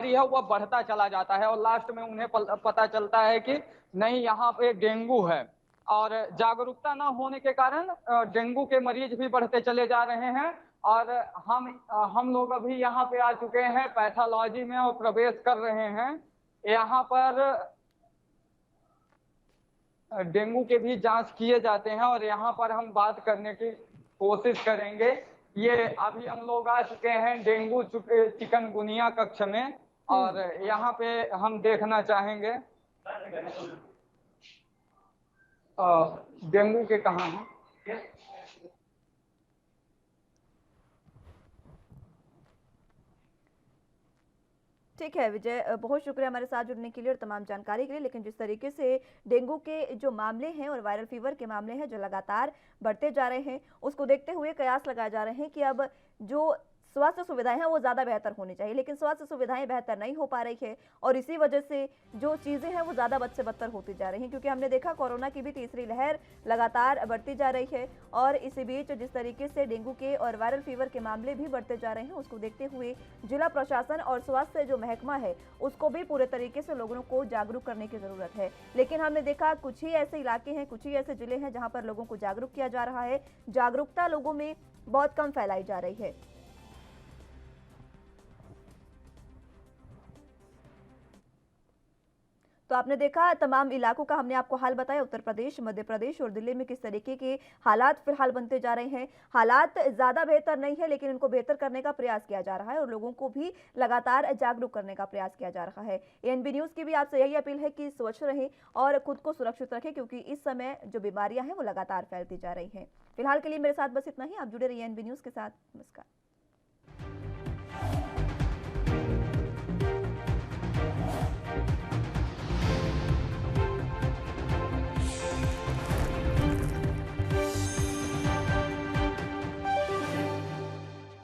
हैं। वह बढ़ता चला जाता है और लास्ट में उन्हें पता चलता है कि नहीं, यहाँ पे डेंगू है। और जागरूकता न होने के कारण डेंगू के मरीज भी बढ़ते चले जा रहे हैं और हम लोग अभी यहाँ पे आ चुके हैं पैथोलॉजी में और प्रवेश कर रहे हैं। यहाँ पर डेंगू के भी जांच किए जाते हैं और यहाँ पर हम बात करने की कोशिश करेंगे। ये अभी हम लोग आ चुके हैं डेंगू चिकनगुनिया कक्ष में और यहाँ पे हम देखना चाहेंगे डेंगू के कहाँ हैं। ठीक है विजय, बहुत शुक्रिया हमारे साथ जुड़ने के लिए और तमाम जानकारी के लिए। लेकिन जिस तरीके से डेंगू के जो मामले हैं और वायरल फीवर के मामले हैं जो लगातार बढ़ते जा रहे हैं, उसको देखते हुए कयास लगाए जा रहे हैं कि अब जो स्वास्थ्य सुविधाएं हैं वो ज़्यादा बेहतर होनी चाहिए, लेकिन स्वास्थ्य सुविधाएं बेहतर नहीं हो पा रही है और इसी वजह से जो चीज़ें हैं वो ज़्यादा बद से बदतर होती जा रही हैं। क्योंकि हमने देखा कोरोना की भी तीसरी लहर लगातार बढ़ती जा रही है और इसी बीच जिस तरीके से डेंगू के और वायरल फीवर के मामले भी बढ़ते जा रहे हैं, उसको देखते हुए जिला प्रशासन और स्वास्थ्य जो महकमा है उसको भी पूरे तरीके से लोगों को जागरूक करने की ज़रूरत है। लेकिन हमने देखा कुछ ही ऐसे इलाके हैं, कुछ ही ऐसे जिले हैं जहाँ पर लोगों को जागरूक किया जा रहा है, जागरूकता लोगों में बहुत कम फैलाई जा रही है। तो आपने देखा तमाम इलाकों का हमने आपको हाल बताया, उत्तर प्रदेश, मध्य प्रदेश और दिल्ली में किस तरीके के हालात फिलहाल बनते जा रहे हैं। हालात ज़्यादा बेहतर नहीं है, लेकिन इनको बेहतर करने का प्रयास किया जा रहा है और लोगों को भी लगातार जागरूक करने का प्रयास किया जा रहा है। एएनबी न्यूज़ की भी आपसे यही अपील है कि स्वच्छ रहें और खुद को सुरक्षित रखें, क्योंकि इस समय जो बीमारियां हैं वो लगातार फैलती जा रही हैं। फिलहाल के लिए मेरे साथ बस इतना ही। आप जुड़े रहिए एएनबी न्यूज़ के साथ। नमस्कार।